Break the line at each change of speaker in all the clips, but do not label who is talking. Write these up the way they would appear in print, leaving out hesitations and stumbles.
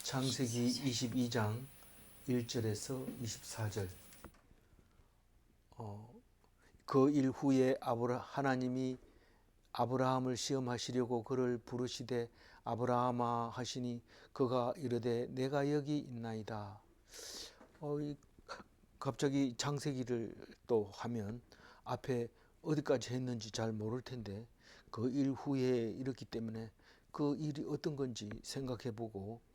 창세기 22장 1절에서 24절. 그 일 후에 하나님이 아브라함을 시험하시려고 그를 부르시되 아브라함아 하시니 그가 이르되 내가 여기 있나이다. 갑자기 창세기를 또 하면 앞에 어디까지 했는지 잘 모를 텐데 그 일 후에 이렇기 때문에 그 일이 어떤 건지 생각해 보고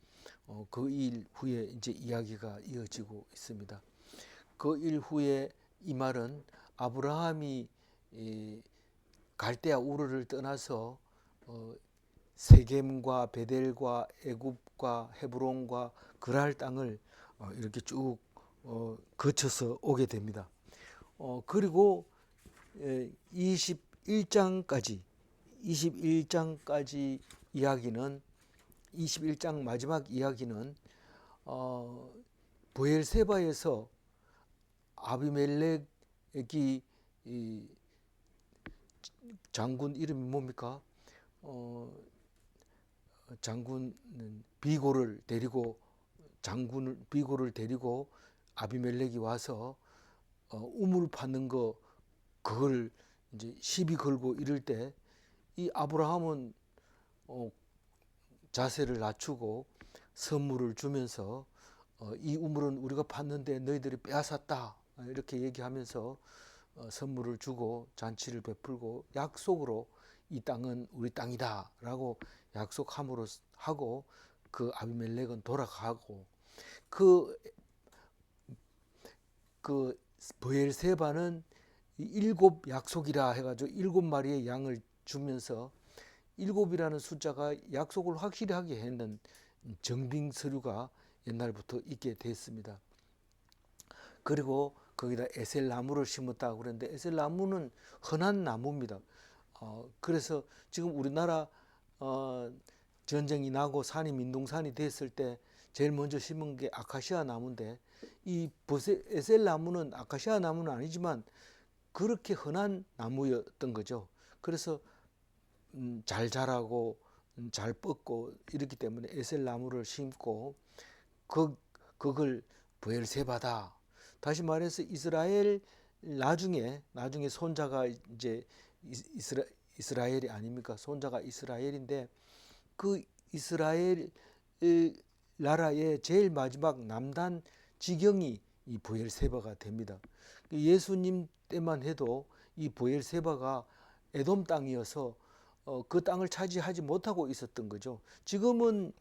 그 일 후에 이제 이야기가 이어지고 있습니다. 그 일 후에 이 말은 아브라함이 갈대아 우르를 떠나서 세겜과 베델과 애굽과 헤브론과 그랄 땅을 이렇게 쭉 거쳐서 오게 됩니다. 그리고 21장까지 이야기는 21장 마지막 이야기는 브엘세바에서 아비멜렉이 장군 이름이 뭡니까? 장군은 비고를 데리고 아비멜렉이 와서 우물 파는 거 그걸 이제 시비 걸고 이럴 때 이 아브라함은 자세를 낮추고 선물을 주면서 이 우물은 우리가 팠는데 너희들이 빼앗았다 이렇게 얘기하면서 선물을 주고 잔치를 베풀고 약속으로 이 땅은 우리 땅이다 라고 약속함으로 하고 그 아비멜렉은 돌아가고 그 브엘세바는 7 약속이라 해가지고 7마리의 양을 주면서 7이라는 숫자가 약속을 확실히 하게 했는 정빙 서류가 옛날부터 있게 됐습니다. 그리고 거기다 에셀 나무를 심었다고 그랬는데 에셀 나무는 흔한 나무입니다. 그래서 지금 우리나라 전쟁이 나고 산이 민둥산이 됐을 때 제일 먼저 심은 게 아카시아 나무인데 이 에셀 나무는 아카시아 나무는 아니지만 그렇게 흔한 나무였던 거죠. 그래서 잘 자라고 잘 뻗고 이렇기 때문에 에셀 나무를 심고 그걸 브엘세바다. 다시 말해서 이스라엘 나중에 손자가 이제 이스라엘이 아닙니까? 손자가 이스라엘인데 그 이스라엘 나라의 제일 마지막 남단 지경이 이 브엘세바가 됩니다. 예수님 때만 해도 이 브엘세바가 에돔 땅이어서 그 땅을 차지하지 못하고 있었던 거죠. 지금은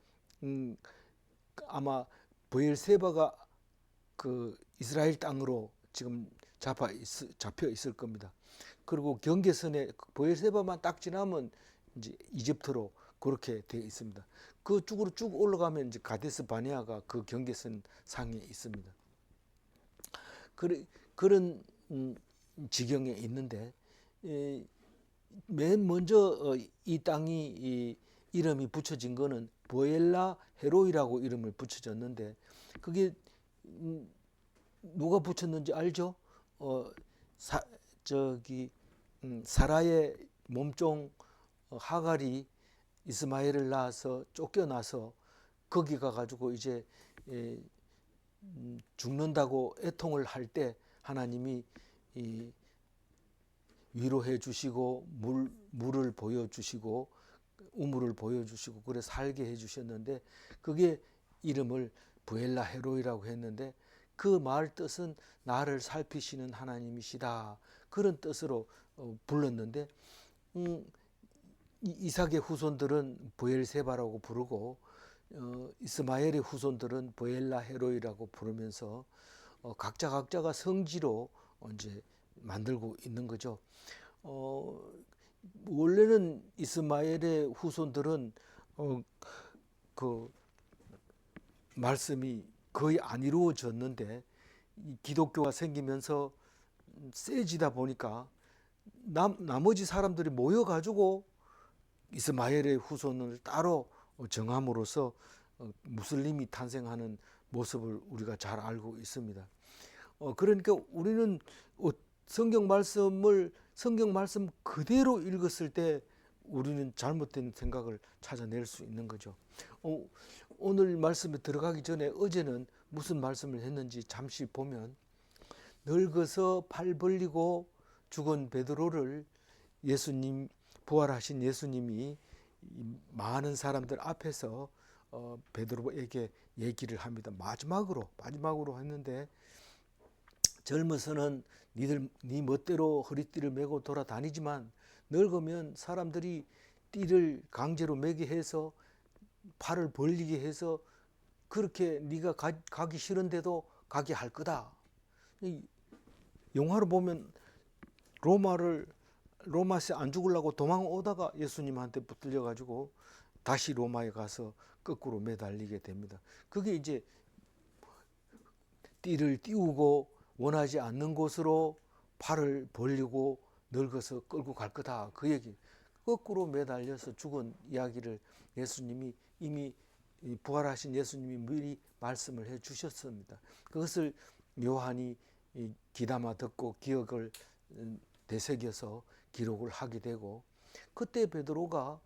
아마 브엘세바가 그 이스라엘 땅으로 지금 잡혀 있을 겁니다. 그리고 경계선에 브엘세바만 딱 지나면 이제 이집트로 그렇게 되어 있습니다. 그 쪽으로 쭉 올라가면 이제 가데스 바네아가 그 경계선 상에 있습니다. 그런 지경에 있는데 맨 먼저 이 땅이 이름이 붙여진 거는 보엘라 헤로이라고 이름을 붙여졌는데 그게 누가 붙였는지 알죠? 사라의 몸종 하갈이 이스마엘을 낳아서 쫓겨나서 거기 가가지고 이제 죽는다고 애통을 할 때 하나님이 위로해 주시고 물을 보여주시고 우물을 보여주시고 그래 살게 해주셨는데 그게 이름을 부엘라 헤로이라고 했는데 그 말 뜻은 나를 살피시는 하나님이시다 그런 뜻으로 불렀는데 이삭의 후손들은 브엘세바라고 부르고 이스마엘의 후손들은 브엘라 헤로이라고 부르면서 각자가 성지로 이제 만들고 있는 거죠. 원래는 이스마엘의 후손들은 그 말씀이 거의 안 이루어졌는데 기독교가 생기면서 세지다 보니까 나머지 사람들이 모여가지고 이스마엘의 후손을 따로 정함으로써 무슬림이 탄생하는 모습을 우리가 잘 알고 있습니다. 그러니까 우리는 성경 말씀 그대로 읽었을 때 우리는 잘못된 생각을 찾아낼 수 있는 거죠. 오늘 말씀에 들어가기 전에 어제는 무슨 말씀을 했는지 잠시 보면, 늙어서 팔 벌리고 죽은 베드로를 예수님, 부활하신 예수님이 많은 사람들 앞에서 베드로에게 얘기를 합니다. 마지막으로 했는데, 젊어서는 네 멋대로 허리띠를 메고 돌아다니지만 늙으면 사람들이 띠를 강제로 매게 해서 팔을 벌리게 해서 그렇게 네가 가기 싫은데도 가게 할 거다. 영화로 보면 로마에 안 죽으려고 도망오다가 예수님한테 붙들려 가지고 다시 로마에 가서 거꾸로 매달리게 됩니다. 그게 이제 띠를 띄우고 원하지 않는 곳으로 팔을 벌리고 늙어서 끌고 갈 거다. 그 얘기. 거꾸로 매달려서 죽은 이야기를 예수님이 이미 부활하신 예수님이 미리 말씀을 해 주셨습니다. 그것을 요한이 귀담아 듣고 기억을 되새겨서 기록을 하게 되고, 그때 베드로가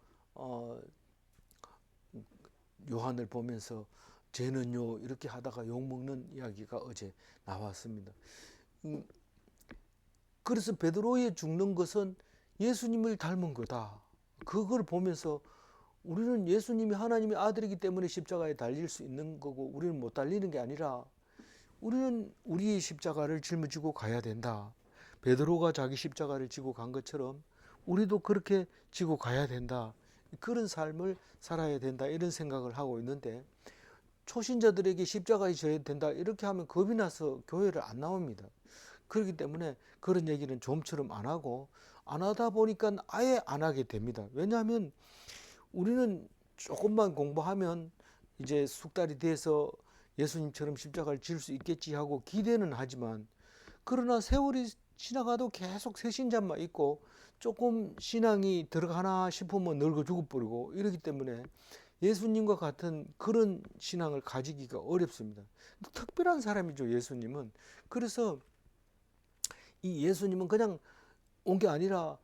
요한을 보면서 쟤는요 이렇게 하다가 욕먹는 이야기가 어제 나왔습니다. 그래서 베드로의 죽는 것은 예수님을 닮은 거다. 그걸 보면서 우리는 예수님이 하나님의 아들이기 때문에 십자가에 달릴 수 있는 거고, 우리는 못 달리는 게 아니라 우리는 우리의 십자가를 짊어지고 가야 된다. 베드로가 자기 십자가를 지고 간 것처럼 우리도 그렇게 지고 가야 된다. 그런 삶을 살아야 된다. 이런 생각을 하고 있는데, 초신자들에게 십자가에 져야 된다 이렇게 하면 겁이 나서 교회를 안 나옵니다. 그렇기 때문에 그런 얘기는 좀처럼 안 하고, 안 하다 보니까 아예 안 하게 됩니다. 왜냐하면 우리는 조금만 공부하면 이제 숙달이 돼서 예수님처럼 십자가를 질 수 있겠지 하고 기대는 하지만, 그러나 세월이 지나가도 계속 새신자만 있고 조금 신앙이 들어가나 싶으면 늙어 죽어버리고 이러기 때문에 예수님과 같은 그런 신앙을 가지기가 어렵습니다. 특별한 사람이죠, 예수님은. 그래서 이 예수님은 그냥 온 게 아니라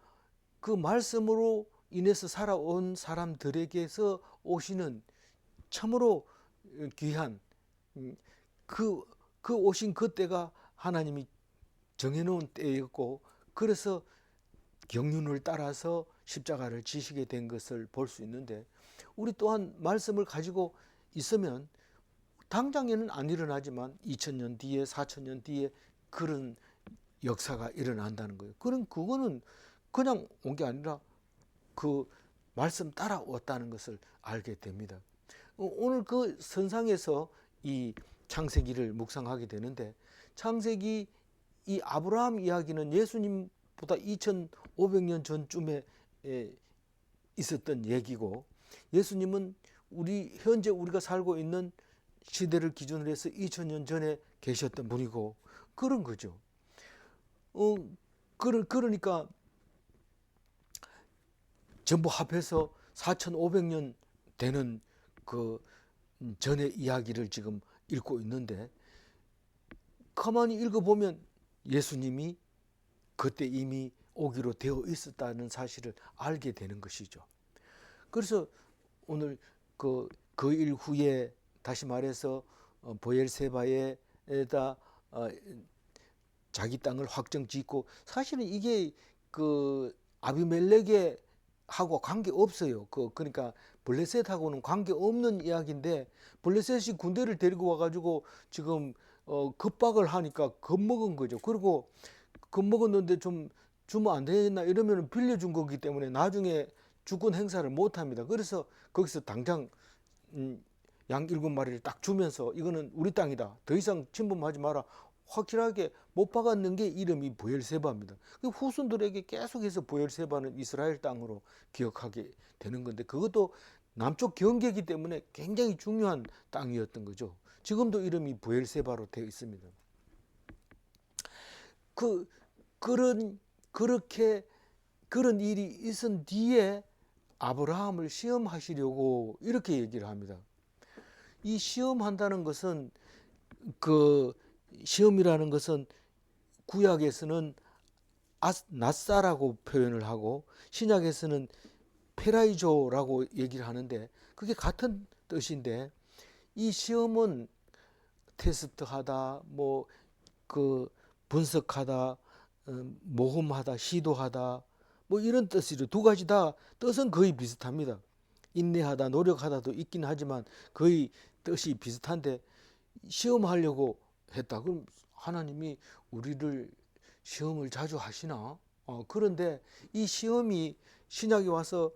그 말씀으로 인해서 살아온 사람들에게서 오시는 참으로 귀한 그 오신 그 때가 하나님이 정해놓은 때였고, 그래서 경륜을 따라서 십자가를 지시게 된 것을 볼 수 있는데, 우리 또한 말씀을 가지고 있으면 당장에는 안 일어나지만 2000년 뒤에 4000년 뒤에 그런 역사가 일어난다는 거예요. 그거는 그냥 온 게 아니라 그 말씀 따라왔다는 것을 알게 됩니다. 오늘 그 선상에서 이 창세기를 묵상하게 되는데, 창세기 이 아브라함 이야기는 예수님보다 2500년 전쯤에 있었던 얘기고, 예수님은 현재 우리가 살고 있는 시대를 기준으로 해서 2000년 전에 계셨던 분이고 그런 거죠. 그러니까 전부 합해서 4500년 되는 그 전의 이야기를 지금 읽고 있는데, 가만히 읽어보면 예수님이 그때 이미 오기로 되어 있었다는 사실을 알게 되는 것이죠. 그래서 오늘 그 일 후에 다시 말해서 보엘세바에다 자기 땅을 확정 짓고, 사실은 이게 그 아비멜렉에 하고 관계 없어요. 그러니까 블레셋하고는 관계 없는 이야기인데, 블레셋이 군대를 데리고 와가지고 지금 겁박을 하니까 겁먹은 거죠. 그리고 겁먹었는데 좀 주면 안 되겠나 이러면 빌려준 거기 때문에 나중에 주권 행사를 못 합니다. 그래서 거기서 당장 양 7마리를 딱 주면서 이거는 우리 땅이다, 더 이상 침범하지 마라, 확실하게 못 박았는 게 이름이 브엘세바입니다. 후손들에게 계속해서 브엘세바는 이스라엘 땅으로 기억하게 되는 건데, 그것도 남쪽 경계이기 때문에 굉장히 중요한 땅이었던 거죠. 지금도 이름이 브엘세바로 되어 있습니다. 그런 일이 있은 뒤에 아브라함을 시험하시려고 이렇게 얘기를 합니다. 이 시험한다는 것은, 그 시험이라는 것은 구약에서는 낫사라고 표현을 하고, 신약에서는 페라이조라고 얘기를 하는데 그게 같은 뜻인데, 이 시험은 테스트하다, 뭐 그 분석하다, 모험하다, 시도하다, 뭐 이런 뜻이죠. 두 가지 다 뜻은 거의 비슷합니다. 인내하다, 노력하다도 있긴 하지만 거의 뜻이 비슷한데, 시험하려고 했다. 그럼 하나님이 우리를 시험을 자주 하시나? 그런데 이 시험이 신약에 와서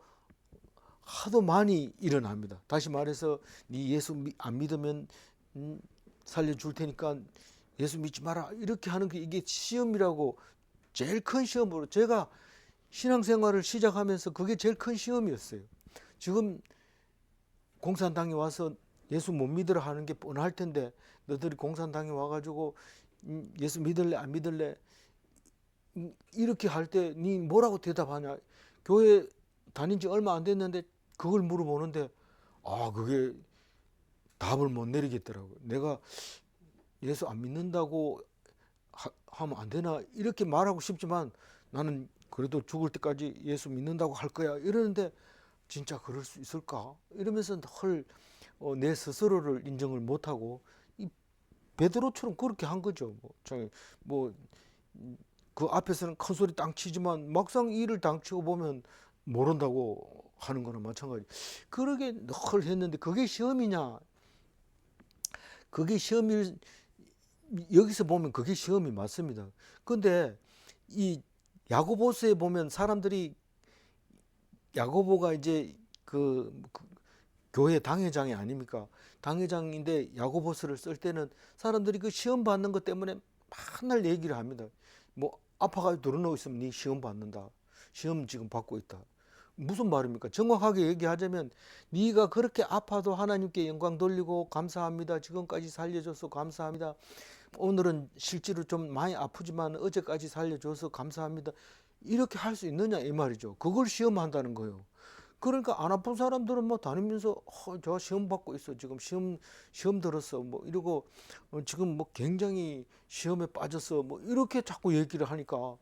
하도 많이 일어납니다. 다시 말해서 네 예수 안 믿으면 살려줄 테니까 예수 믿지 마라, 이렇게 하는 게 이게 시험이라고. 제일 큰 시험으로 제가 신앙생활을 시작하면서 그게 제일 큰 시험이었어요. 지금 공산당에 와서 예수 못 믿으라 하는 게 뻔할 텐데, 너들이 공산당에 와가지고 예수 믿을래 안 믿을래 이렇게 할 때 니 뭐라고 대답하냐. 교회 다닌 지 얼마 안 됐는데 그걸 물어보는데, 그게 답을 못 내리겠더라고요. 내가 예수 안 믿는다고 하면 안 되나 이렇게 말하고 싶지만, 나는 그래도 죽을 때까지 예수 믿는다고 할 거야 이러는데, 진짜 그럴 수 있을까 이러면서 내 스스로를 인정을 못하고 이 베드로처럼 그렇게 한 거죠. 그 앞에서는 큰 소리 땅 치지만 막상 일을 땅 치고 보면 모른다고 하는 거나 마찬가지. 그러게 늘 했는데 그게 시험이냐? 그게 시험일, 여기서 보면 그게 시험이 맞습니다. 근데 이 야고보서에 보면 사람들이, 야고보가 이제 그 교회 당회장이 아닙니까? 당회장인데 야고보서를 쓸 때는 사람들이 그 시험 받는 것 때문에 맨날 얘기를 합니다. 뭐 아파가지고 드러누워 있으면 네 시험 받는다. 시험 지금 받고 있다. 무슨 말입니까? 정확하게 얘기하자면, 네가 그렇게 아파도 하나님께 영광 돌리고 감사합니다. 지금까지 살려줘서 감사합니다. 오늘은 실제로 좀 많이 아프지만 어제까지 살려줘서 감사합니다. 이렇게 할 수 있느냐 이 말이죠. 그걸 시험한다는 거예요. 그러니까 안 아픈 사람들은 뭐 다니면서 저 시험 받고 있어, 지금 시험 들었어, 뭐 이러고 지금 뭐 굉장히 시험에 빠졌어, 뭐 이렇게 자꾸 얘기를 하니까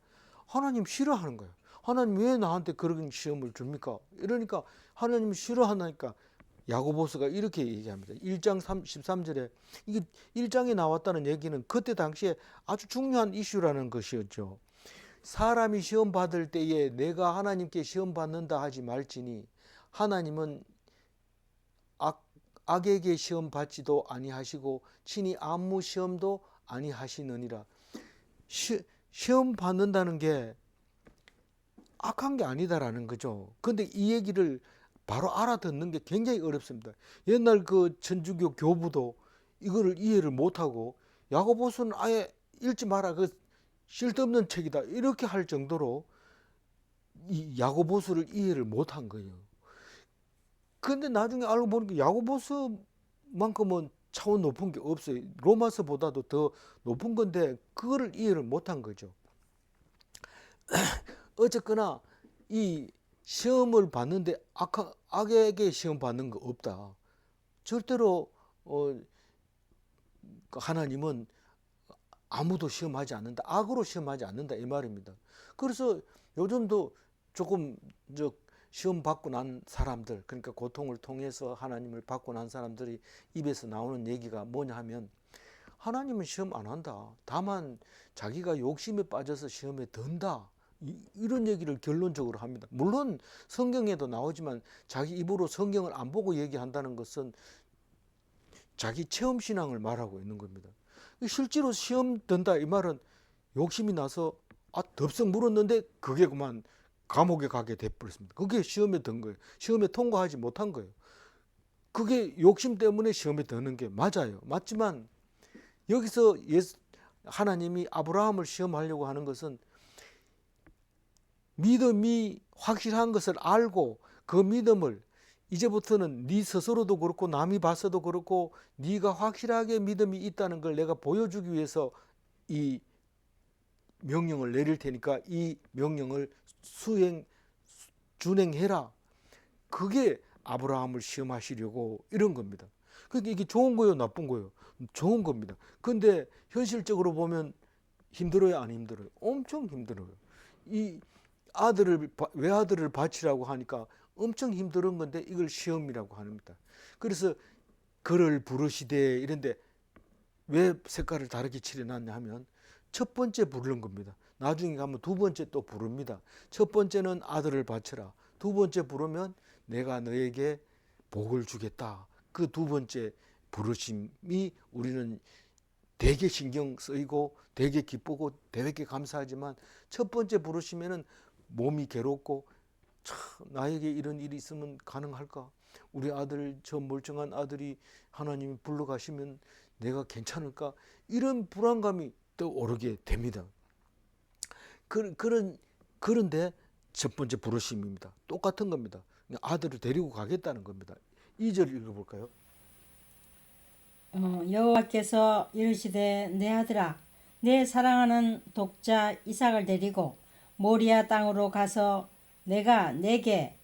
하나님 싫어하는 거예요. 하나님 왜 나한테 그런 시험을 줍니까? 이러니까 하나님 싫어하니까 야고보서가 이렇게 얘기합니다. 1장 13절에, 이게 1장에 나왔다는 얘기는 그때 당시에 아주 중요한 이슈라는 것이었죠. 사람이 시험 받을 때에 내가 하나님께 시험 받는다 하지 말지니 하나님은 악에게 시험 받지도 아니하시고 친히 아무 시험도 아니하시느니라. 시험 받는다는 게 악한 게 아니다라는 거죠. 근데 이 얘기를 바로 알아듣는 게 굉장히 어렵습니다. 옛날 그 천주교 교부도 이거를 이해를 못하고, 야고보서는 아예 읽지 마라, 그 쓸데없는 책이다, 이렇게 할 정도로 이 야고보서를 이해를 못한 거예요. 근데 나중에 알고 보니까 야고보서만큼은 차원 높은 게 없어요. 로마서보다도 더 높은 건데 그거를 이해를 못한 거죠. 어쨌거나 이 시험을 받는데 악에게 시험 받는 거 없다. 절대로 하나님은 아무도 시험하지 않는다, 악으로 시험하지 않는다 이 말입니다. 그래서 요즘도 조금 시험 받고 난 사람들, 그러니까 고통을 통해서 하나님을 받고 난 사람들이 입에서 나오는 얘기가 뭐냐 하면, 하나님은 시험 안 한다, 다만 자기가 욕심에 빠져서 시험에 든다, 이런 얘기를 결론적으로 합니다. 물론 성경에도 나오지만 자기 입으로 성경을 안 보고 얘기한다는 것은 자기 체험신앙을 말하고 있는 겁니다. 실제로 시험 든다 이 말은 욕심이 나서 덥석 물었는데 그게 그만 감옥에 가게 돼버렸습니다. 그게 시험에 든 거예요. 시험에 통과하지 못한 거예요. 그게 욕심 때문에 시험에 드는 게 맞아요. 맞지만 여기서 하나님이 아브라함을 시험하려고 하는 것은 믿음이 확실한 것을 알고, 그 믿음을 이제부터는 네 스스로도 그렇고 남이 봤어도 그렇고 네가 확실하게 믿음이 있다는 걸 내가 보여주기 위해서 이 명령을 내릴 테니까 이 명령을 준행해라. 그게 아브라함을 시험하시려고 이런 겁니다. 그러니까 이게 좋은 거예요, 나쁜 거예요? 좋은 겁니다. 근데 현실적으로 보면 힘들어요, 안 힘들어요? 엄청 힘들어요. 이 외아들을 바치라고 하니까 엄청 힘든 건데 이걸 시험이라고 합니다. 그래서 글을 부르시되 이런데 왜 색깔을 다르게 칠해놨냐 하면 첫 번째 부르는 겁니다. 나중에 가면 두 번째 또 부릅니다. 첫 번째는 아들을 바쳐라. 두 번째 부르면 내가 너에게 복을 주겠다. 그 두 번째 부르심이 우리는 되게 신경 쓰이고 되게 기쁘고 되게 감사하지만 첫 번째 부르시면은 몸이 괴롭고 참 나에게 이런 일이 있으면 가능할까? 우리 아들 저 멀쩡한 아들이 하나님이 불러가시면 내가 괜찮을까? 이런 불안감이 떠오르게 됩니다. 그런데 첫 번째 부르심입니다. 똑같은 겁니다. 아들을 데리고 가겠다는 겁니다. 2절 읽어볼까요?
여호와께서 이르시되 내 아들아 내 사랑하는 독자 이삭을 데리고 모리아 땅으로 가서 내가 내게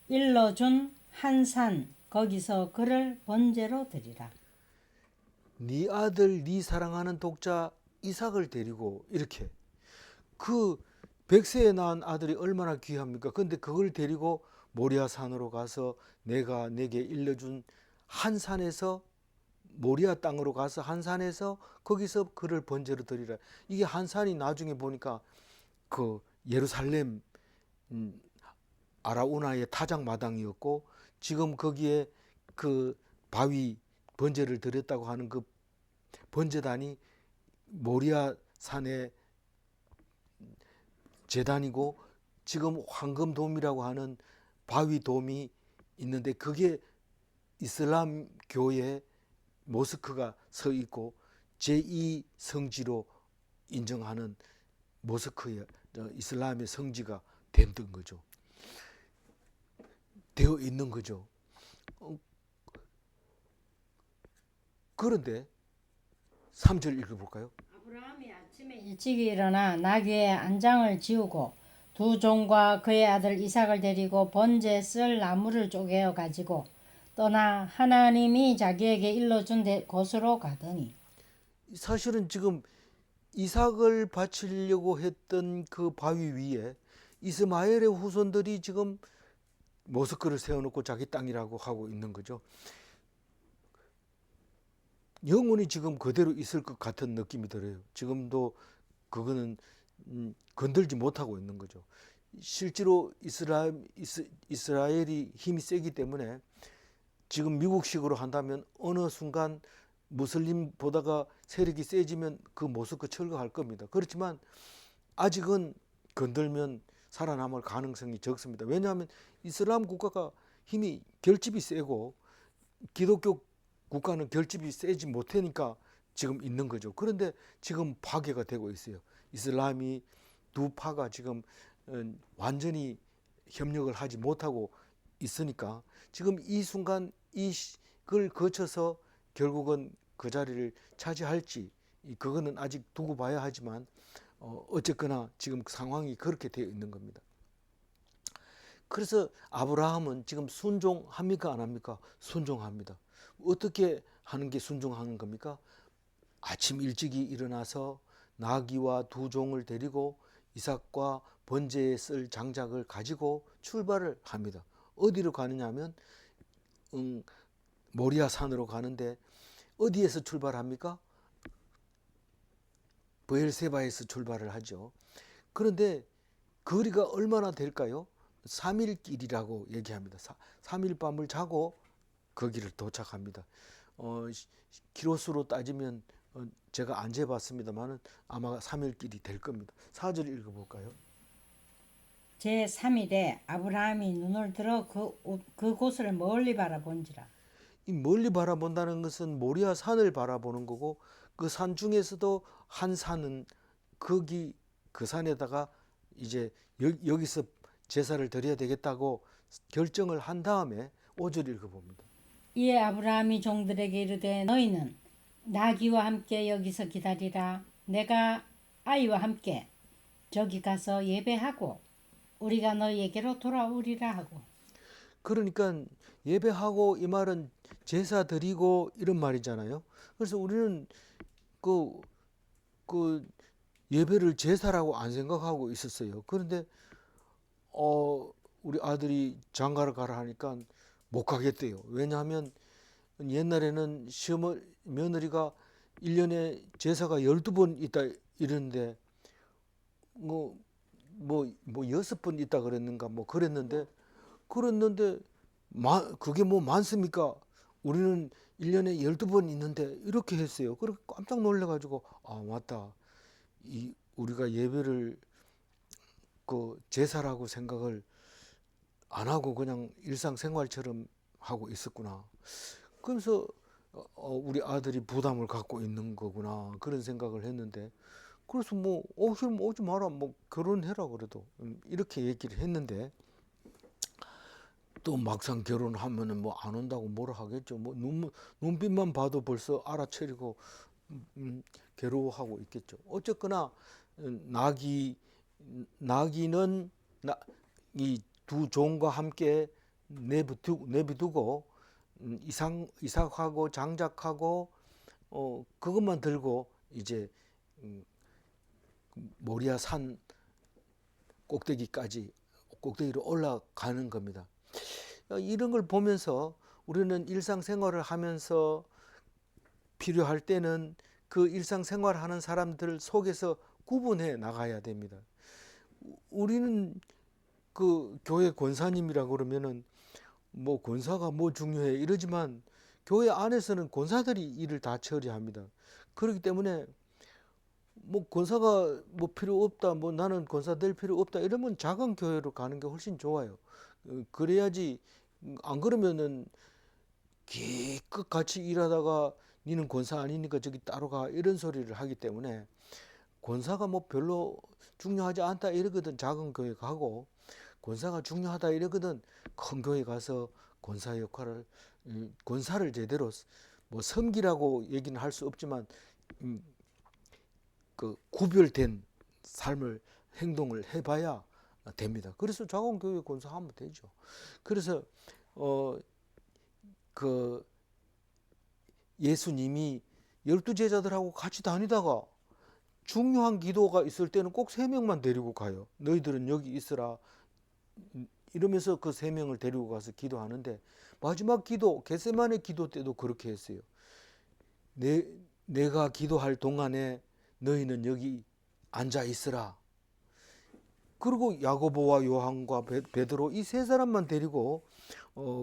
일러준 한 산 거기서 그를 번제로 드리라.
네 아들, 네 사랑하는 독자 이삭을 데리고 이렇게 그 100세에 낳은 아들이 얼마나 귀합니까? 근데 그걸 데리고 모리아 산으로 가서 내가 내게 일러준 한 산에서 모리아 땅으로 가서 한 산에서 거기서 그를 번제로 드리라. 이게 한 산이 나중에 보니까 그 예루살렘 아라우나의 타작 마당이었고 지금 거기에 그 바위 번제를 드렸다고 하는 그 번제단이 모리아 산의 제단이고 지금 황금돔이라고 하는 바위돔이 있는데 그게 이슬람 교의 모스크가 서 있고 제2 성지로 인정하는 모스크의 이슬람의 성지가 된 거죠. 되어 있는 거죠. 그런데 3절 읽어볼까요?
아브라함이 아침에 일찍 일어나 나귀의 안장을 지우고 두 종과 그의 아들 이삭을 데리고 번제 쓸 나무를 쪼개어 가지고 떠나 하나님이 자기에게 일러준 곳으로 가더니
사실은 지금 이삭을 바치려고 했던 그 바위 위에 이스마엘의 후손들이 지금 모스크를 세워놓고 자기 땅이라고 하고 있는 거죠. 영원히 지금 그대로 있을 것 같은 느낌이 들어요. 지금도 그거는 건들지 못하고 있는 거죠. 실제로 이스라엘이 힘이 세기 때문에 지금 미국식으로 한다면 어느 순간 무슬림 보다가 세력이 세지면 그 모스크 철거할 겁니다. 그렇지만 아직은 건들면 살아남을 가능성이 적습니다. 왜냐하면 이슬람 국가가 힘이 결집이 세고 기독교 국가는 결집이 세지 못하니까 지금 있는 거죠. 그런데 지금 파괴가 되고 있어요. 이슬람이 두 파가 지금 완전히 협력을 하지 못하고 있으니까 지금 이 순간 이걸 거쳐서 결국은 그 자리를 차지할지 그거는 아직 두고 봐야 하지만 어쨌거나 지금 상황이 그렇게 되어 있는 겁니다. 그래서 아브라함은 지금 순종합니까 안 합니까? 순종합니다. 어떻게 하는 게 순종하는 겁니까? 아침 일찍이 일어나서 나귀와 두 종을 데리고 이삭과 번제에 쓸 장작을 가지고 출발을 합니다. 어디로 가느냐 하면 모리아 산으로 가는데 어디에서 출발합니까? 브엘세바에서 출발을 하죠. 그런데 거리가 얼마나 될까요? 3일 길이라고 얘기합니다. 3일 밤을 자고 거기를 도착합니다. 키로수로 따지면 제가 안 재봤습니다만 아마 3일 길이 될 겁니다. 4절 읽어볼까요?
제3일에 아브라함이 눈을 들어 그곳을 멀리 바라본지라.
이 멀리 바라본다는 것은 모리아 산을 바라보는 거고 그 산 중에서도 한 산은 거기 그 산에다가 이제 여기서 제사를 드려야 되겠다고 결정을 한 다음에 5절 읽어봅니다.
이에 아브라함이 종들에게 이르되 너희는 나귀와 함께 여기서 기다리라. 내가 아이와 함께 저기 가서 예배하고 우리가 너희에게로 돌아오리라 하고.
그러니까 예배하고 이 말은 제사 드리고 이런 말이잖아요. 그래서 우리는 그 예배를 제사라고 안 생각하고 있었어요. 그런데 우리 아들이 장가를 가라 하니까 못 가겠대요. 왜냐하면 옛날에는 며느리가 1년에 제사가 12번 있다 이러는데 뭐 6번 있다 그랬는가 뭐 그랬는데 그게 뭐 많습니까? 우리는 1년에 12번 있는데 이렇게 했어요. 그렇게 깜짝 놀래가지고 아 맞다. 우리가 예배를 그 제사라고 생각을 안 하고 그냥 일상생활처럼 하고 있었구나. 그래서 우리 아들이 부담을 갖고 있는 거구나 그런 생각을 했는데 그래서 뭐 그럼 오지 마라 뭐 결혼해라 그래도 이렇게 얘기를 했는데 또 막상 결혼하면은 뭐 안 온다고 뭐라 하겠죠. 뭐 눈빛만 봐도 벌써 알아채리고 괴로워하고 있겠죠. 어쨌거나 나귀는 이 두 종과 함께 내비두고 이삭하고 장작하고 그것만 들고 이제 모리아 산 꼭대기로 올라가는 겁니다. 이런 걸 보면서 우리는 일상생활을 하면서 필요할 때는 그 일상생활하는 사람들 속에서 구분해 나가야 됩니다. 우리는 그 교회 권사님이라 그러면은 뭐 권사가 뭐 중요해 이러지만 교회 안에서는 권사들이 일을 다 처리합니다. 그렇기 때문에 뭐 권사가 뭐 필요 없다, 뭐 나는 권사 될 필요 없다 이러면 작은 교회로 가는 게 훨씬 좋아요. 그래야지 안 그러면은 기껏 같이 일하다가 니는 권사 아니니까 저기 따로 가 이런 소리를 하기 때문에 권사가 뭐 별로 중요하지 않다 이러거든 작은 교회 가고 권사가 중요하다 이러거든 큰 교회 가서 권사 역할을 권사를 제대로 뭐 섬기라고 얘기는 할 수 없지만 그 구별된 삶을 행동을 해봐야 됩니다. 그래서 작은 교회 권사하면 되죠. 그래서 그 예수님이 12제자들하고 같이 다니다가 중요한 기도가 있을 때는 꼭 3명만 데리고 가요. 너희들은 여기 있으라 이러면서 그 3명을 데리고 가서 기도하는데 마지막 기도 겟세마네 기도 때도 그렇게 했어요. 내가 기도할 동안에 너희는 여기 앉아 있으라. 그리고 야고보와 요한과 베드로 이 3사람만 데리고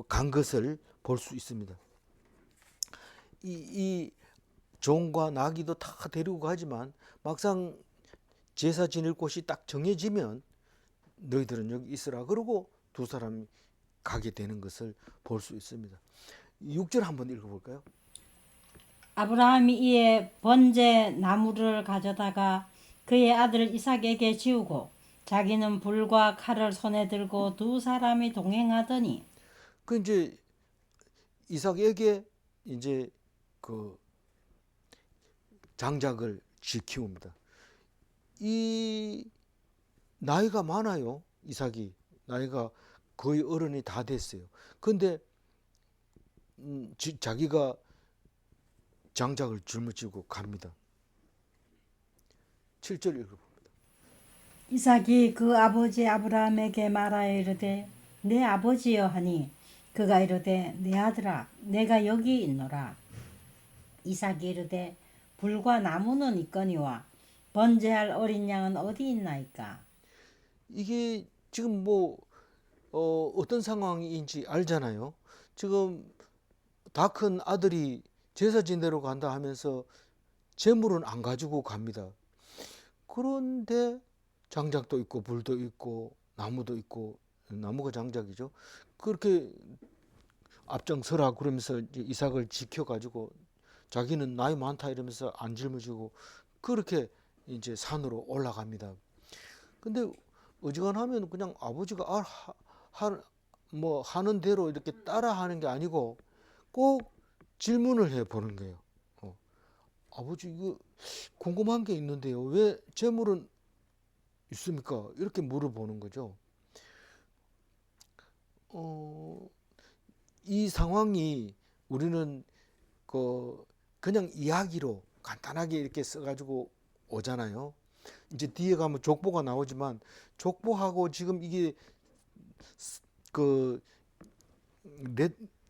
간 것을 볼 수 있습니다. 이 종과 나귀도 다 데리고 가지만 막상 제사 지낼 곳이 딱 정해지면 너희들은 여기 있으라 그러고 2사람이 가게 되는 것을 볼 수 있습니다. 6절 한번 읽어볼까요?
아브라함이 이에 번제 나무를 가져다가 그의 아들 이삭에게 지우고 자기는 불과 칼을 손에 들고 2사람이 동행하더니
그 이제 이삭에게 이제 그 장작을 지키웁니다. 이 나이가 많아요. 이삭이 나이가 거의 어른이 다 됐어요. 근데 자기가 장작을 짊어지고 갑니다. 7절 읽어봅니다.
이삭이 그 아버지 아브라함에게 말하여 이르되 내 아버지여 하니 그가 이르되 내 아들아 내가 여기 있노라. 이삭이 이르되 불과 나무는 있거니와 번제할 어린 양은 어디 있나이까.
이게 지금 뭐 어떤 상황인지 알잖아요. 지금 다 큰 아들이 제사 지내러 간다 하면서 재물은 안 가지고 갑니다. 그런데 장작도 있고 불도 있고 나무도 있고 나무가 장작이죠. 그렇게 앞장서라 그러면서 이제 이삭을 지켜가지고 자기는 나이 많다 이러면서 안 짊어지고 그렇게 이제 산으로 올라갑니다. 근데 어지간하면 그냥 아버지가 뭐 하는 대로 이렇게 따라하는 게 아니고 꼭 질문을 해 보는 거예요. 아버지 이거 궁금한 게 있는데요. 왜 재물은 있습니까? 이렇게 물어보는 거죠. 이 상황이 우리는 그냥 이야기로 간단하게 이렇게 써가지고 오잖아요. 이제 뒤에 가면 족보가 나오지만 족보하고 지금 이게 그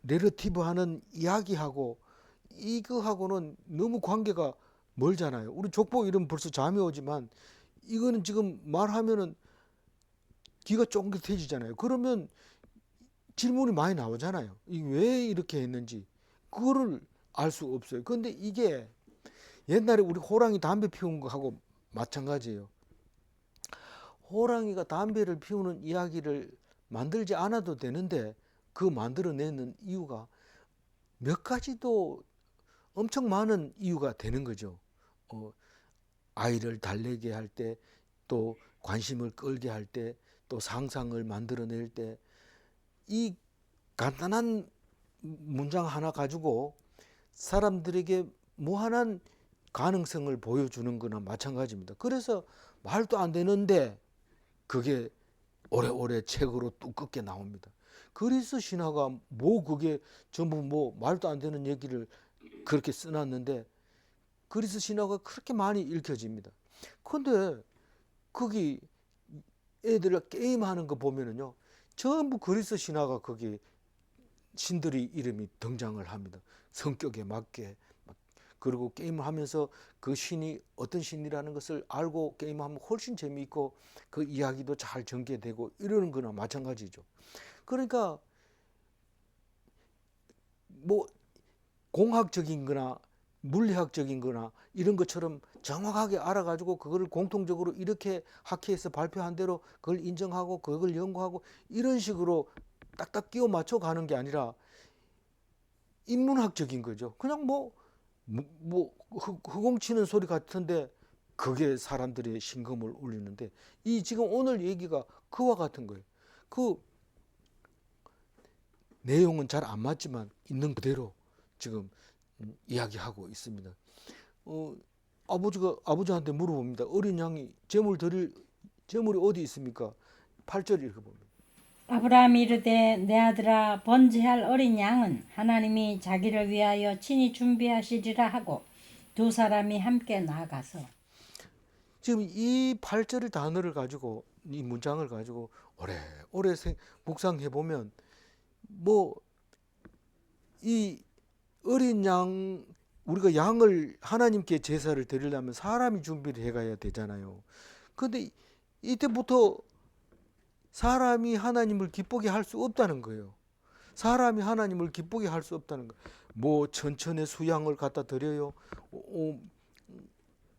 내러티브 하는 이야기하고 이거하고는 너무 관계가 멀잖아요. 우리 족보 이름 벌써 잠이 오지만 이거는 지금 말하면은 귀가 쫑긋해지잖아요. 그러면 질문이 많이 나오잖아요. 이게 왜 이렇게 했는지 그거를 알 수 없어요. 그런데 이게 옛날에 우리 호랑이 담배 피운 거하고 마찬가지예요. 호랑이가 담배를 피우는 이야기를 만들지 않아도 되는데 그 만들어내는 이유가 몇 가지도 엄청 많은 이유가 되는 거죠. 아이를 달래게 할 때, 또 관심을 끌게 할 때, 또 상상을 만들어낼 때, 이 간단한 문장 하나 가지고 사람들에게 무한한 가능성을 보여주는 거나 마찬가지입니다. 그래서 말도 안 되는데 그게 오래오래 책으로 두껍게 나옵니다. 그리스 신화가 뭐 그게 전부 뭐 말도 안 되는 얘기를 그렇게 써놨는데 그리스 신화가 그렇게 많이 읽혀집니다. 근데 거기 애들 게임하는 거 보면은요, 전부 그리스 신화가 거기 신들의 이름이 등장을 합니다. 성격에 맞게. 그리고 게임을 하면서 그 신이 어떤 신이라는 것을 알고 게임하면 훨씬 재미있고 그 이야기도 잘 전개되고 이러는 거나 마찬가지죠. 그러니까 뭐 공학적인 거나 물리학적인 거나 이런 것처럼 정확하게 알아가지고 그거를 공통적으로 이렇게 학회에서 발표한 대로 그걸 인정하고 그걸 연구하고 이런 식으로 딱딱 끼워 맞춰 가는 게 아니라 인문학적인 거죠. 그냥 허공치는 소리 같은데 그게 사람들의 심금을 울리는데 이 지금 오늘 얘기가 그와 같은 거예요. 그 내용은 잘 안 맞지만 있는 그대로 지금 이야기하고 있습니다. 아버지한테 물어봅니다. 어린 양이 제물이 어디 있습니까? 8절 읽어봅니다.
아브라함이 이르되 내 아들아 번제할 어린 양은 하나님이 자기를 위하여 친히 준비하시리라 하고 두 사람이 함께 나아가서
지금 이 8절 단어를 가지고 이 문장을 가지고 오래 묵상해 보면 뭐 이 어린 양 우리가 양을 하나님께 제사를 드리려면 사람이 준비를 해가야 되잖아요. 그런데 이때부터 사람이 하나님을 기쁘게 할 수 없다는 거예요. 사람이 하나님을 기쁘게 할 수 없다는 거예요. 뭐 천천의 수양을 갖다 드려요.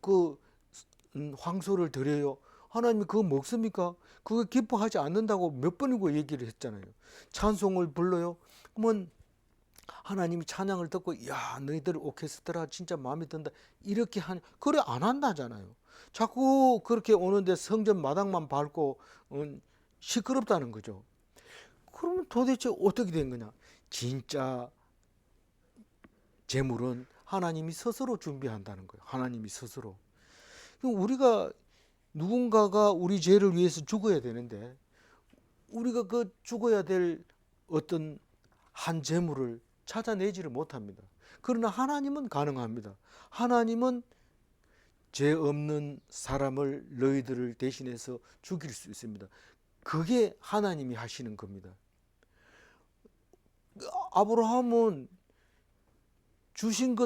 그 황소를 드려요. 하나님이 그거 먹습니까? 그거 기뻐하지 않는다고 몇 번이고 얘기를 했잖아요. 찬송을 불러요. 그러면 하나님이 찬양을 듣고 야 너희들 오케스트라 진짜 마음에 든다 이렇게 하니 그래 안 한다잖아요. 자꾸 그렇게 오는데 성전 마당만 밟고 시끄럽다는 거죠. 그러면 도대체 어떻게 된 거냐? 진짜 제물은 하나님이 스스로 준비한다는 거예요. 하나님이 스스로. 우리가 누군가가 우리 죄를 위해서 죽어야 되는데 우리가 그 죽어야 될 어떤 한 제물을 찾아내지를 못합니다. 그러나 하나님은 가능합니다. 하나님은 죄 없는 사람을 너희들을 대신해서 죽일 수 있습니다. 그게 하나님이 하시는 겁니다. 아브라함은 주신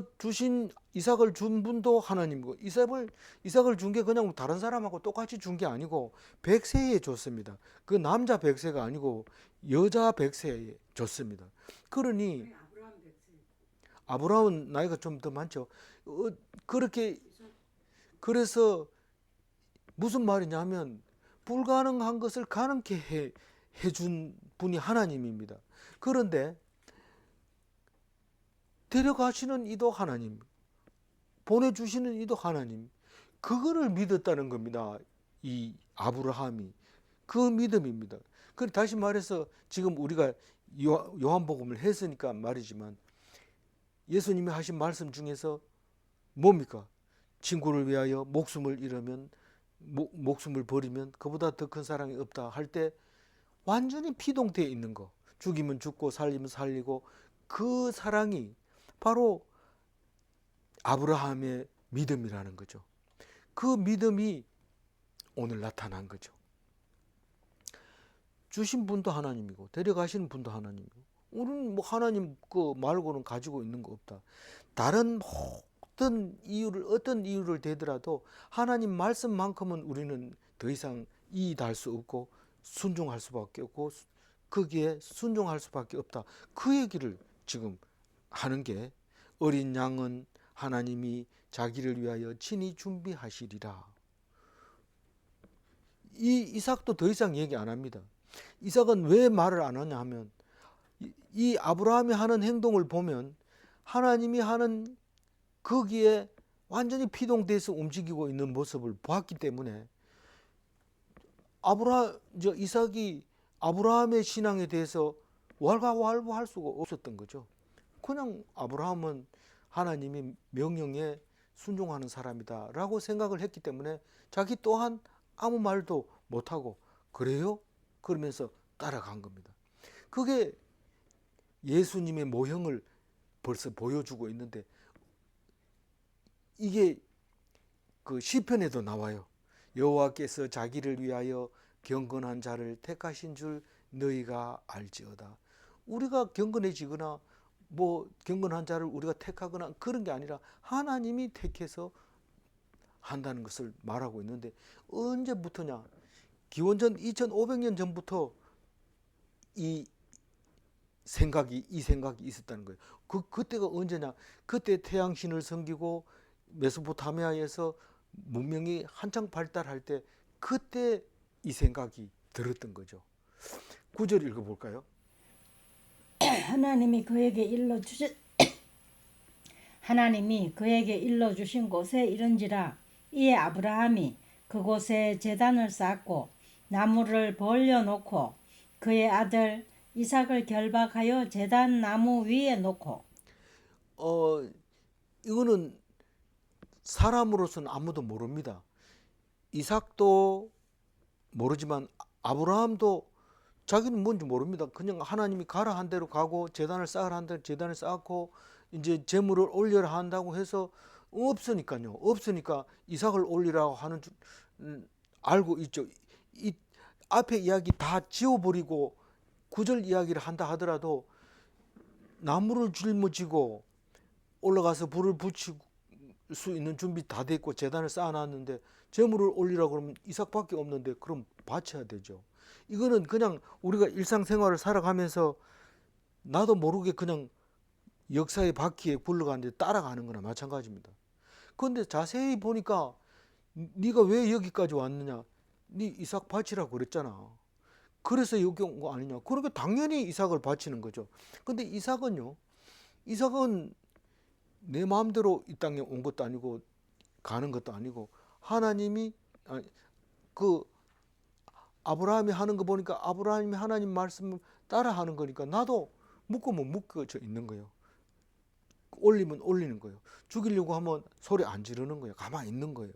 이삭을 준 분도 하나님이고 이삭을 준 게 그냥 다른 사람하고 똑같이 준 게 아니고 백세에 줬습니다. 그 남자 백세가 아니고 여자 백세에 줬습니다. 그러니 아브라함은 나이가 좀 더 많죠. 그렇게 그래서 무슨 말이냐면 불가능한 것을 가능케 해준 분이 하나님입니다. 그런데 데려가시는 이도 하나님, 보내주시는 이도 하나님, 그거를 믿었다는 겁니다. 이 아브라함이 그 믿음입니다. 그 다시 말해서 지금 우리가 요한복음을 했으니까 말이지만 예수님이 하신 말씀 중에서 뭡니까? 친구를 위하여 목숨을 잃으면 목숨을 버리면 그보다 더 큰 사랑이 없다 할 때 완전히 피동되어 있는 거. 죽이면 죽고 살리면 살리고 그 사랑이 바로 아브라함의 믿음이라는 거죠. 그 믿음이 오늘 나타난 거죠. 주신 분도 하나님이고 데려가시는 분도 하나님이고 우리는 뭐 하나님 그 말고는 가지고 있는 거 없다. 다른 모든 이유를 어떤 이유를 대더라도 하나님 말씀만큼은 우리는 더 이상 이의할 수 없고 순종할 수밖에 없고 거기에 순종할 수밖에 없다. 그 얘기를 지금 하는 게 어린 양은 하나님이 자기를 위하여 친히 준비하시리라. 이 이삭도 더 이상 얘기 안 합니다. 이삭은 왜 말을 안 하냐 하면 이 아브라함이 하는 행동을 보면 하나님이 하는 거기에 완전히 피동돼서 움직이고 있는 모습을 봤기 때문에 이삭이 아브라함의 신앙에 대해서 왈가왈부할 수가 없었던 거죠. 그냥 아브라함은 하나님이 명령에 순종하는 사람이다라고 생각을 했기 때문에 자기 또한 아무 말도 못하고 그래요? 그러면서 따라간 겁니다. 그게 예수님의 모형을 벌써 보여주고 있는데 이게 그 시편에도 나와요. 여호와께서 자기를 위하여 경건한 자를 택하신 줄 너희가 알지어다. 우리가 경건해지거나 뭐 경건한 자를 우리가 택하거나 그런 게 아니라 하나님이 택해서 한다는 것을 말하고 있는데 언제부터냐? 기원전 2500년 전부터 이 생각이 있었다는 거예요. 그때가 언제냐? 그때 태양신을 섬기고 메소포타미아에서 문명이 한창 발달할 때 그때 이 생각이 들었던 거죠. 9절 읽어볼까요?
하나님이 그에게 일러 주신 곳에 이른지라 이에 아브라함이 그곳에 제단을 쌓고 나무를 벌려 놓고 그의 아들 이삭을 결박하여 제단 나무 위에 놓고
이거는 사람으로서는 아무도 모릅니다. 이삭도 모르지만 아브라함도 자기는 뭔지 모릅니다. 그냥 하나님이 가라 한 대로 가고 제단을 쌓으라 한 대로 제단을 쌓고 이제 제물을 올려라 한다고 해서 없으니까요. 없으니까 이삭을 올리라고 하는 줄 알고 있죠. 이 앞에 이야기 다 지워버리고 구절 이야기를 한다 하더라도 나무를 짊어지고 올라가서 불을 붙일 수 있는 준비 다 됐고 제단을 쌓아놨는데 제물을 올리라고 그러면 이삭밖에 없는데 그럼 바쳐야 되죠. 이거는 그냥 우리가 일상생활을 살아가면서 나도 모르게 그냥 역사의 바퀴에 굴러가는데 따라가는 거나 마찬가지입니다. 그런데 자세히 보니까 네가 왜 여기까지 왔느냐? 네 이삭 바치라고 그랬잖아. 그래서 여기 온 거 아니냐? 그러니까 당연히 이삭을 바치는 거죠. 근데 이삭은 내 마음대로 이 땅에 온 것도 아니고 가는 것도 아니고 하나님이 그 아브라함이 하는 거 보니까 아브라함이 하나님 말씀을 따라 하는 거니까 나도 묶으면 묶어져 있는 거예요. 올리면 올리는 거예요. 죽이려고 하면 소리 안 지르는 거예요. 가만히 있는 거예요.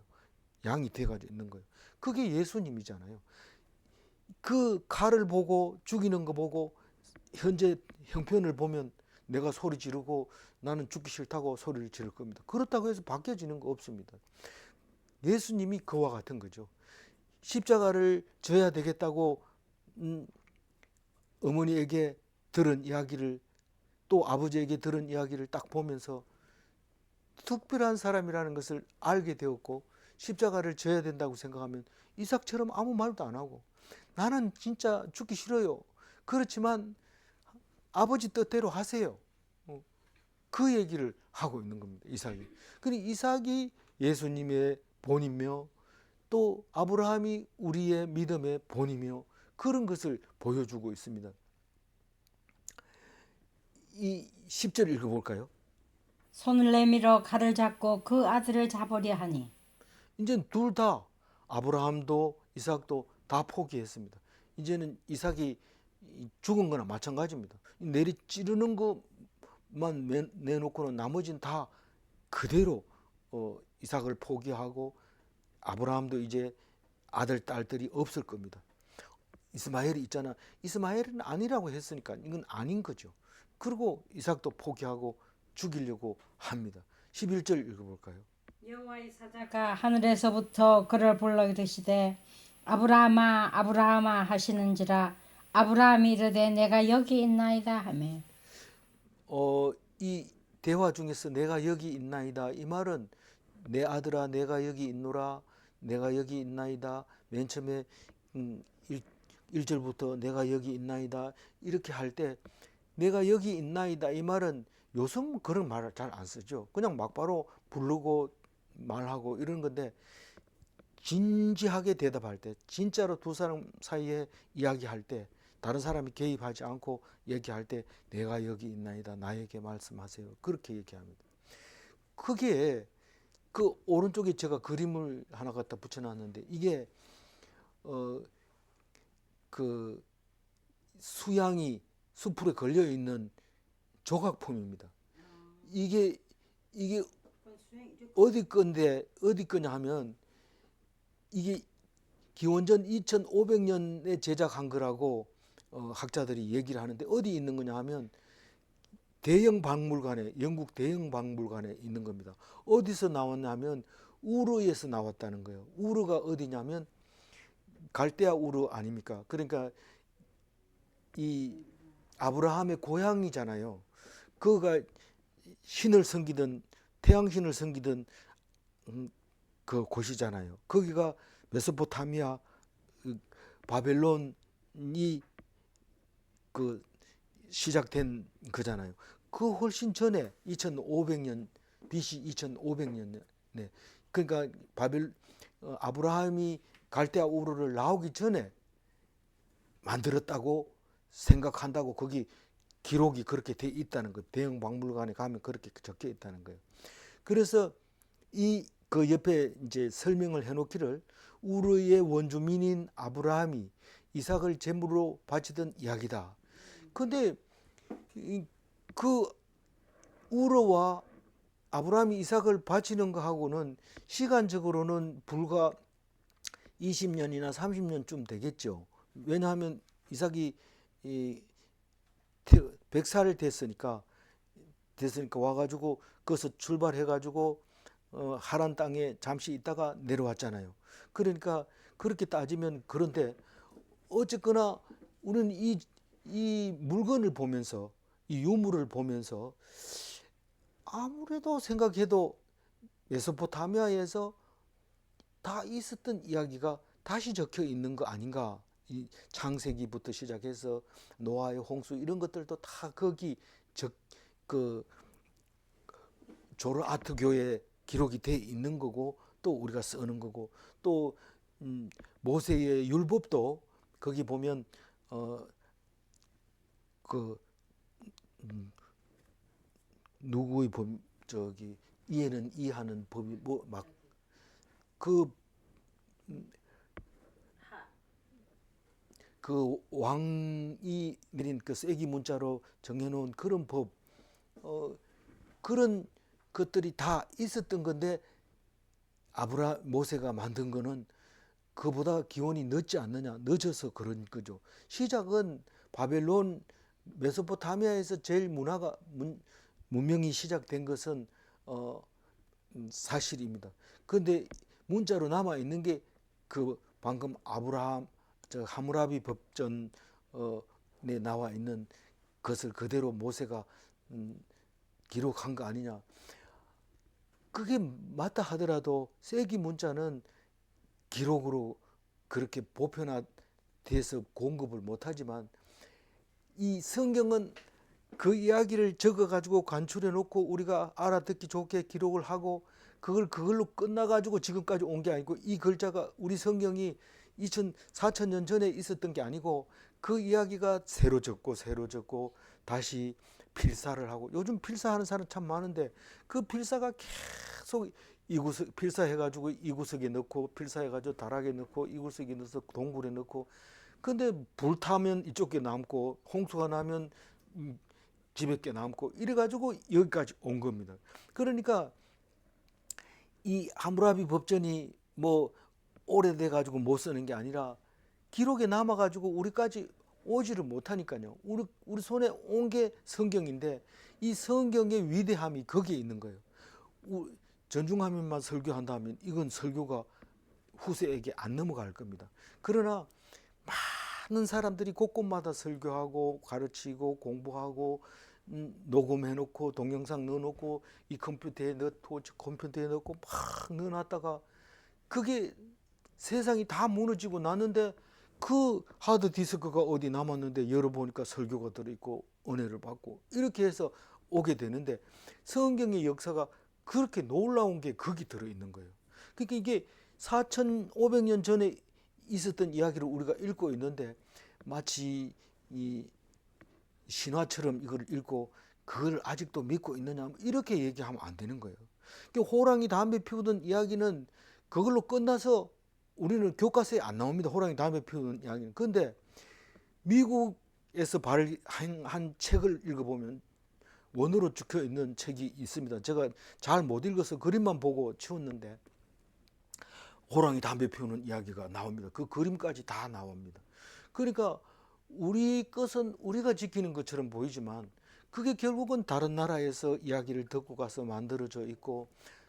양이 돼가지고 있는 거예요. 그게 예수님이잖아요. 그 칼을 보고 죽이는 거 보고 현재 형편을 보면 내가 소리 지르고 나는 죽기 싫다고 소리를 지를 겁니다. 그렇다고 해서 바뀌어지는 거 없습니다. 예수님이 그와 같은 거죠. 십자가를 져야 되겠다고 어머니에게 들은 이야기를 또 아버지에게 들은 이야기를 딱 보면서 특별한 사람이라는 것을 알게 되었고 십자가를 져야 된다고 생각하면 이삭처럼 아무 말도 안 하고 나는 진짜 죽기 싫어요. 그렇지만 아버지 뜻대로 하세요. 그 얘기를 하고 있는 겁니다. 이삭이. 그러니까 이삭이 예수님의 본이며 또 아브라함이 우리의 믿음의 본이며 그런 것을 보여주고 있습니다. 이 10절 읽어볼까요?
손을 내밀어 칼을 잡고 그 아들을 잡으려 하니
이제 둘 다 아브라함도 이삭도 다 포기했습니다. 이제는 이삭이 죽은 거나 마찬가지입니다. 내리 찌르는 것만 내놓고는 나머지는 다 그대로 이삭을 포기하고 아브라함도 이제 아들 딸들이 없을 겁니다. 이스마엘이 있잖아. 이스마엘은 아니라고 했으니까 이건 아닌 거죠. 그리고 이삭도 포기하고 죽이려고 합니다. 11절 읽어볼까요?
여호와의 사자가 하늘에서부터 그를 불러 이르시되 아브라함아 아브라함아 하시는지라 아브라함이 이르되 내가 여기 있나이다 하며.
이 대화 중에서 내가 여기 있나이다 이 말은 내 아들아 내가 여기 있노라 내가 여기 있나이다 맨 처음에 1절부터 내가 여기 있나이다 이렇게 할 때 내가 여기 있나이다 이 말은 요즘 그런 말을 잘 안 쓰죠. 그냥 막바로 부르고 말하고 이런 건데 진지하게 대답할 때 진짜로 두 사람 사이에 이야기할 때 다른 사람이 개입하지 않고 얘기할 때 내가 여기 있나이다 나에게 말씀하세요 그렇게 얘기합니다. 그게 그 오른쪽에 제가 그림을 하나 갖다 붙여놨는데 이게 그 수양이 수풀에 걸려 있는 조각품입니다. 이게 어디 거냐 하면 이게 기원전 2500년에 제작한 거라고 학자들이 얘기를 하는데 어디 있는 거냐 하면 대형 박물관에 영국 대형 박물관에 있는 겁니다. 어디서 나왔냐면 우르에서 나왔다는 거예요. 우르가 어디냐면 갈대아 우르 아닙니까? 그러니까 이 아브라함의 고향이잖아요. 그가 신을 섬기던 태양신을 섬기던 그 곳이잖아요. 거기가 메소포타미아 바벨론이 그 시작된 거잖아요. 그 훨씬 전에 2500년 BC 2500년 네. 그러니까 아브라함이 갈대아 우르를 나오기 전에 만들었다고 생각한다고 거기 기록이 그렇게 돼 있다는 거. 대형 박물관에 가면 그렇게 적혀 있다는 거예요. 그래서 그 옆에 이제 설명을 해놓기를 우르의 원주민인 아브라함이 이삭을 제물로 바치던 이야기다. 근데 그 우르와 아브라함이 이삭을 바치는 거하고는 시간적으로는 불과 20년이나 30년쯤 되겠죠. 왜냐하면 이삭이 100살 됐으니까 와가지고 거기서 출발해가지고 하란 땅에 잠시 있다가 내려왔잖아요. 그러니까 그렇게 따지면 그런데 어쨌거나 우리는 이 물건을 보면서 이 유물을 보면서 아무래도 생각해도 메소포타미아에서 다 있었던 이야기가 다시 적혀 있는 거 아닌가. 이 창세기부터 시작해서 노아의 홍수 이런 것들도 다 거기 그 조르아트교에 기록이 돼 있는 거고 또 우리가 쓰는 거고 또 모세의 율법도 거기 보면 누구의 법 이해는 이해하는 법이 그 왕이 내린 그 쐐기 문자로 정해놓은 그런 법 그런 것들이 다 있었던 건데 모세가 만든 거는 그보다 기원이 늦지 않느냐 늦어서 그런 거죠. 시작은 바벨론 메소포타미아에서 제일 문명이 시작된 것은 사실입니다. 그런데 문자로 남아 있는 게 그 방금 하무라비 법전에 나와 있는 것을 그대로 모세가 기록한 거 아니냐. 그게 맞다 하더라도 쐐기 문자는 기록으로 그렇게 보편화돼서 공급을 못하지만 이 성경은 그 이야기를 적어가지고 간추려 놓고 우리가 알아듣기 좋게 기록을 하고 그걸로 끝나가지고 지금까지 온 게 아니고 이 글자가 우리 성경이 4,000년 전에 있었던 게 아니고 그 이야기가 새로 적고 다시 필사를 하고 요즘 필사하는 사람 참 많은데 그 필사가 계속 이구석 필사해가지고 이구석에 넣고 필사해가지고 다락에 넣고 이구석에 넣어서 동굴에 넣고 근데 불타면 이쪽에 남고 홍수가 나면 집에 게 남고 이래가지고 여기까지 온 겁니다. 그러니까 이 하무라비 법전이 뭐 오래돼 가지고 못 쓰는 게 아니라 기록에 남아 가지고 우리까지 오지를 못하니까요. 우리 손에 온 게 성경인데 이 성경의 위대함이 거기에 있는 거예요. 전중하면만 설교한다면 이건 설교가 후세에게 안 넘어갈 겁니다. 그러나 많은 사람들이 곳곳마다 설교하고 가르치고 공부하고 녹음해놓고 동영상 넣어놓고 이 컴퓨터에 넣고 저 컴퓨터에 넣고 막 넣어놨다가 그게 세상이 다 무너지고 났는데 그 하드디스크가 어디 남았는데 열어보니까 설교가 들어있고 은혜를 받고 이렇게 해서 오게 되는데 성경의 역사가 그렇게 놀라운 게 거기 들어있는 거예요. 그러니까 이게 4,500년 전에 있었던 이야기를 우리가 읽고 있는데 마치 이 신화처럼 이걸 읽고 그걸 아직도 믿고 있느냐 이렇게 얘기하면 안 되는 거예요. 그러니까 호랑이 담배 피우던 이야기는 그걸로 끝나서 우리는 교과서에 안 나옵니다. 호랑이 담배 피우는 이야기는. 그런데 미국에서 발행한 책을 읽어보면 원어로 적혀 있는 책이 있습니다. 제가 잘 못 읽어서 그림만 보고 치웠는데 호랑이 담배 피우는 이야기가 나옵니다. 그 그림까지 다 나옵니다. 그러니까 우리 것은 우리가 지키는 것처럼 보이지만 그게 결국은 다른 나라에서 이야기를 듣고 가서 만들어져 있고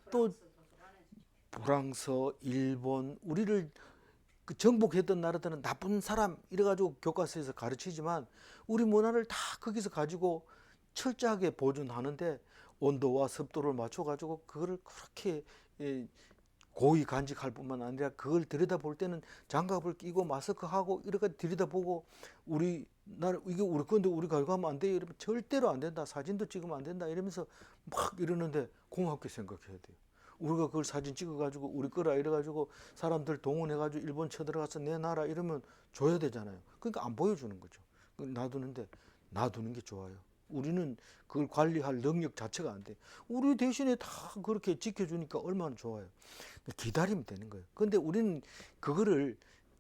또 프랑스, 일본, 우리를 그 정복했던 나라들은 나쁜 사람 이래가지고 교과서에서 가르치지만 우리 문화를 다 거기서 가지고 철저하게 보존하는데 온도와 습도를 맞춰가지고 그거를 그렇게 고이 간직할 뿐만 아니라 그걸 들여다볼 때는 장갑을 끼고 마스크하고 이렇게 들여다보고 우리 나라 이게 우리 건데 우리 가져가면 안 돼 이러면 절대로 안 된다. 사진도 찍으면 안 된다 이러면서 막 이러는데 고맙게 생각해야 돼요. 우리가 그걸 사진 찍어가지고 우리 거라 이래가지고 사람들 동원해가지고 일본 쳐들어가서 내 나라 이러면 줘야 되잖아요. 그러니까 안 보여주는 거죠. 놔두는데 놔두는 게 좋아요. 우리는 그걸 관리할 능력 자체가 안 돼. 우리 대신에 다 그렇게 지켜주니까 얼마나 좋아요. 기다리면 되는 거예요. 근데 우리는 그거를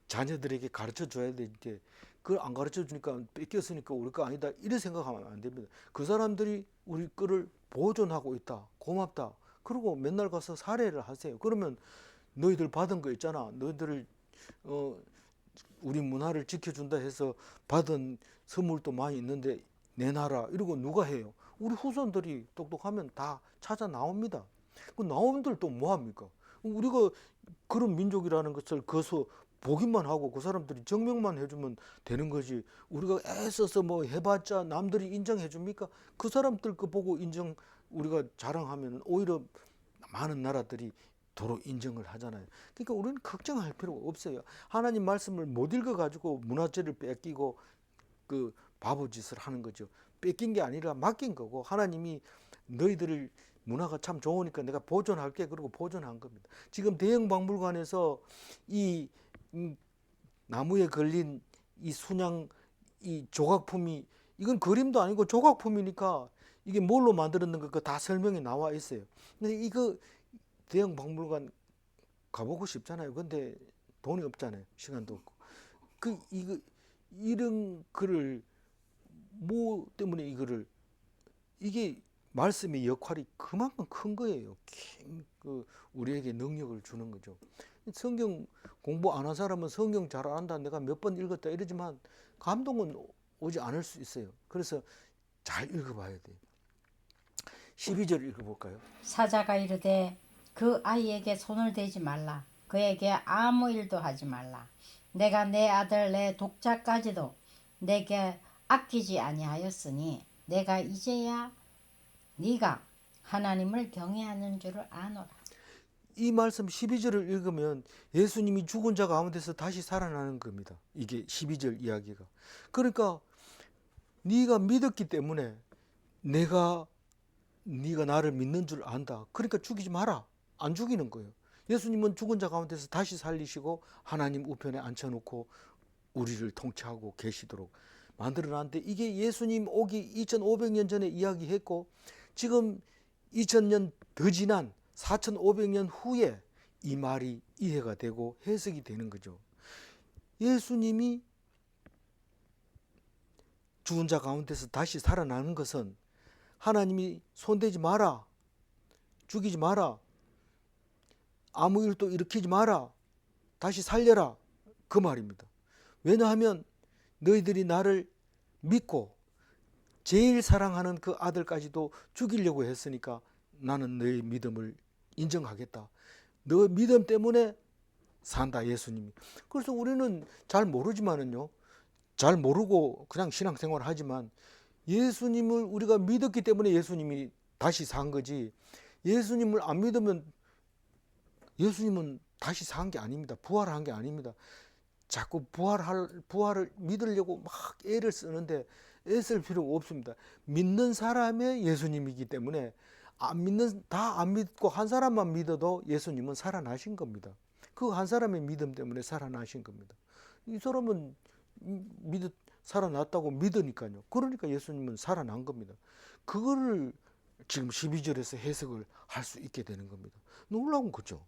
자녀들에게 가르쳐 줘야 되는데 그걸 안 가르쳐 주니까 뺏겼으니까 우리 거 아니다. 이런 생각하면 안 됩니다. 그 사람들이 우리 거를 보존하고 있다. 고맙다. 그리고 맨날 가서 사례를 하세요. 그러면 너희들 받은 거 있잖아. 너희들을 우리 문화를 지켜준다 해서 받은 선물도 많이 있는데 내놔라. 이러고 누가 해요? 우리 후손들이 똑똑하면 다 찾아 나옵니다. 그 나오는들 또 뭐합니까? 우리가 그런 민족이라는 것을 거기서 보기만 하고 그 사람들이 증명만 해주면 되는 거지. 우리가 애써서 뭐 해봤자 남들이 인정해 줍니까? 그 사람들 거 보고 인정 우리가 자랑하면 오히려 많은 나라들이 도로 인정을 하잖아요. 그러니까 우리는 걱정할 필요가 없어요. 하나님 말씀을 못 읽어가지고 문화재를 뺏기고 그 바보짓을 하는 거죠. 뺏긴 게 아니라 맡긴 거고 하나님이 너희들을 문화가 참 좋으니까 내가 보존할게 그러고 보존한 겁니다. 지금 대형 박물관에서 이 나무에 걸린 이 순양 이 조각품이 이건 그림도 아니고 조각품이니까 이게 뭘로 만들었는가 그 다 설명이 나와 있어요. 근데 이거 대형 박물관 가보고 싶잖아요. 근데 돈이 없잖아요. 시간도 없고. 이거 이런 글을 뭐 때문에 이게 말씀의 역할이 그만큼 큰 거예요. 우리에게 능력을 주는 거죠. 성경 공부 안 한 사람은 성경 잘 안다. 내가 몇 번 읽었다 이러지만 감동은 오지 않을 수 있어요. 그래서 잘 읽어봐야 돼요. 12절 읽어볼까요?
사자가 이르되 그 아이에게 손을 대지 말라. 그에게 아무 일도 하지 말라. 내가 내 아들 내 독자까지도 내게 아끼지 아니하였으니 내가 이제야 네가 하나님을 경외하는 줄을 아노라.
이 말씀 12절을 읽으면 예수님이 죽은 자 가운데서 다시 살아나는 겁니다. 이게 12절 이야기가. 그러니까 네가 믿었기 때문에 네가 나를 믿는 줄 안다. 그러니까 죽이지 마라. 안 죽이는 거예요. 예수님은 죽은 자 가운데서 다시 살리시고 하나님 우편에 앉혀놓고 우리를 통치하고 계시도록 만들어놨는데 이게 예수님 오기 2500년 전에 이야기했고 지금 2000년 더 지난 4500년 후에 이 말이 이해가 되고 해석이 되는 거죠. 예수님이 죽은 자 가운데서 다시 살아나는 것은 하나님이 손대지 마라, 죽이지 마라, 아무 일도 일으키지 마라, 다시 살려라 그 말입니다. 왜냐하면 너희들이 나를 믿고 제일 사랑하는 그 아들까지도 죽이려고 했으니까 나는 너의 믿음을 인정하겠다. 너 믿음 때문에 산다 예수님이. 그래서 우리는 잘 모르지만은요. 잘 모르고 그냥 신앙생활을 하지만 예수님을 우리가 믿었기 때문에 예수님이 다시 산 거지, 예수님을 안 믿으면 예수님은 다시 산 게 아닙니다. 부활한 게 아닙니다. 자꾸 부활을 믿으려고 막 애를 쓰는데 애쓸 필요가 없습니다. 믿는 사람의 예수님이기 때문에 다 안 믿고 한 사람만 믿어도 예수님은 살아나신 겁니다. 그 한 사람의 믿음 때문에 살아나신 겁니다. 이 사람은 살아났다고 믿으니까요. 그러니까 예수님은 살아난 겁니다. 그거를 지금 12절에서 해석을 할 수 있게 되는 겁니다. 놀라운 거죠.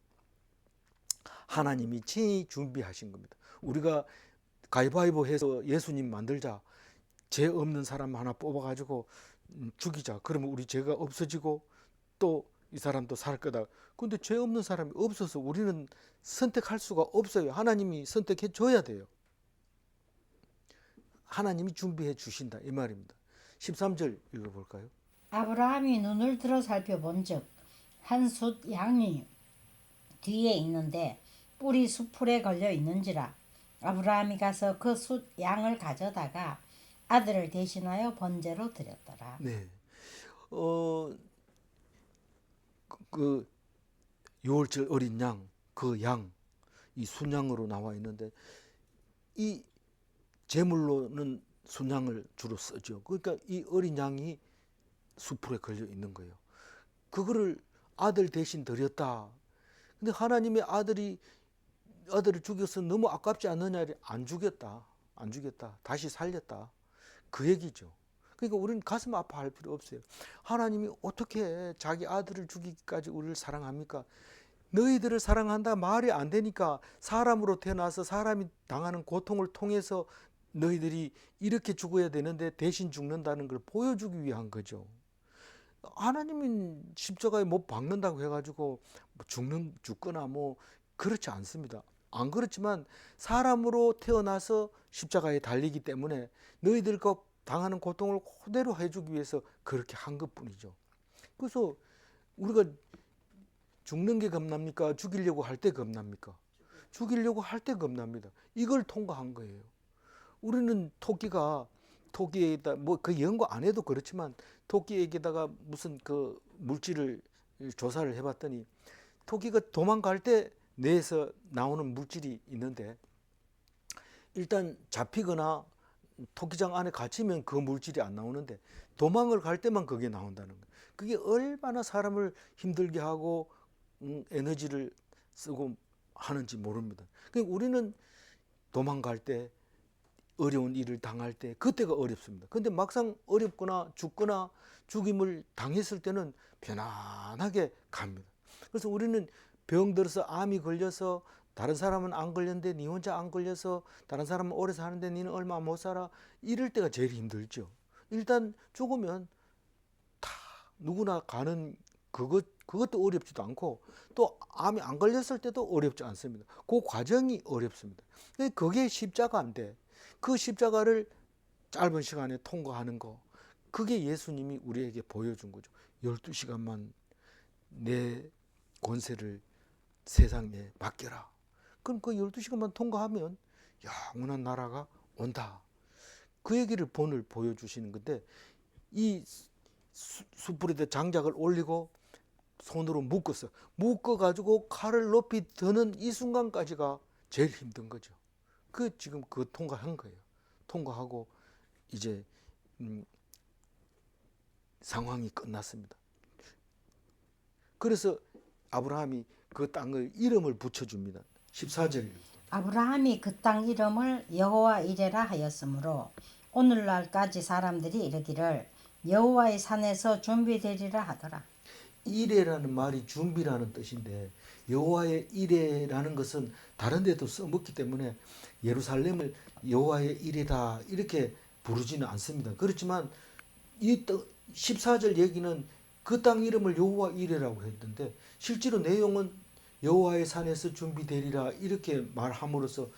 하나님이 친히 준비하신 겁니다. 우리가 가위바위보 해서 예수님 만들자, 죄 없는 사람 하나 뽑아가지고 죽이자. 그러면 우리 죄가 없어지고 또 이 사람도 살 거다. 근데 죄 없는 사람이 없어서 우리는 선택할 수가 없어요. 하나님이 선택해 줘야 돼요. 하나님이 준비해 주신다 이 말입니다. 13절 읽어볼까요?
아브라함이 눈을 들어 살펴본즉 한 숫 양이 뒤에 있는데 뿔이 수풀에 걸려 있는지라. 아브라함이 가서 그 숫 양을 가져다가 아들을 대신하여 번제로 드렸더라.
네. 그 유월절 어린 양, 그 양, 이 순양으로 나와 있는데 이 제물로는 순양을 주로 쓰죠. 그러니까 이 어린 양이 수풀에 걸려 있는 거예요. 그거를 아들 대신 드렸다. 근데 하나님의 아들을 죽여서 너무 아깝지 않느냐? 안 죽였다. 안 죽였다. 다시 살렸다. 그 얘기죠. 그러니까 우리는 가슴 아파할 필요 없어요. 하나님이 어떻게 자기 아들을 죽이기까지 우리를 사랑합니까? 너희들을 사랑한다 말이 안 되니까 사람으로 태어나서 사람이 당하는 고통을 통해서 너희들이 이렇게 죽어야 되는데 대신 죽는다는 걸 보여주기 위한 거죠. 하나님은 십자가에 못 박는다고 해가지고 죽거나 뭐 그렇지 않습니다. 안 그렇지만 사람으로 태어나서 십자가에 달리기 때문에 너희들과 당하는 고통을 그대로 해주기 위해서 그렇게 한 것뿐이죠. 그래서 우리가 죽는 게 겁납니까? 죽이려고 할 때 겁납니까? 죽이려고 할 때 겁납니다. 이걸 통과한 거예요. 우리는 토끼에다 뭐 그 연구 안 해도 그렇지만 토끼에게다가 무슨 그 물질을 조사를 해봤더니 토끼가 도망갈 때 뇌에서 나오는 물질이 있는데 일단 잡히거나 토끼장 안에 갇히면 그 물질이 안 나오는데 도망을 갈 때만 그게 나온다는 거예요. 그게 얼마나 사람을 힘들게 하고 에너지를 쓰고 하는지 모릅니다. 그러니까 우리는 도망갈 때 어려운 일을 당할 때 그때가 어렵습니다. 근데 막상 어렵거나 죽거나 죽임을 당했을 때는 편안하게 갑니다. 그래서 우리는 병 들어서 암이 걸려서 다른 사람은 안 걸렸는데 니 혼자 안 걸려서 다른 사람은 오래 사는데 니는 얼마 못 살아, 이럴 때가 제일 힘들죠. 일단 죽으면 다 누구나 가는 그것도 어렵지도 않고 또 암이 안 걸렸을 때도 어렵지 않습니다. 그 과정이 어렵습니다. 그게 십자가인데 그 십자가를 짧은 시간에 통과하는 거, 그게 예수님이 우리에게 보여준 거죠. 12시간만 내 권세를 세상에 맡겨라. 그럼 그 12시간만 통과하면 영원한 나라가 온다. 그 얘기를 본을 보여주시는 건데 이 숯불에다 장작을 올리고 손으로 묶어가지고 칼을 높이 드는 이 순간까지가 제일 힘든 거죠. 지금 통과한 거예요. 통과하고 이제 상황이 끝났습니다. 그래서 아브라함이 그 땅을 이름을 붙여줍니다. 14절.
아브라함이 그 땅 이름을 여호와 이레라 하였으므로 오늘날까지 사람들이 이르기를 여호와의 산에서 준비되리라 하더라.
이레라는 말이 준비라는 뜻인데 여호와의 이레라는 것은 다른 데도 써먹기 때문에 예루살렘을 여호와의 이레다 이렇게 부르지는 않습니다. 그렇지만 이 14절 얘기는 그 땅 이름을 여호와 이레라고 했는데 실제로 내용은 여호와의 산에서 준비되리라 이렇게 말함으로써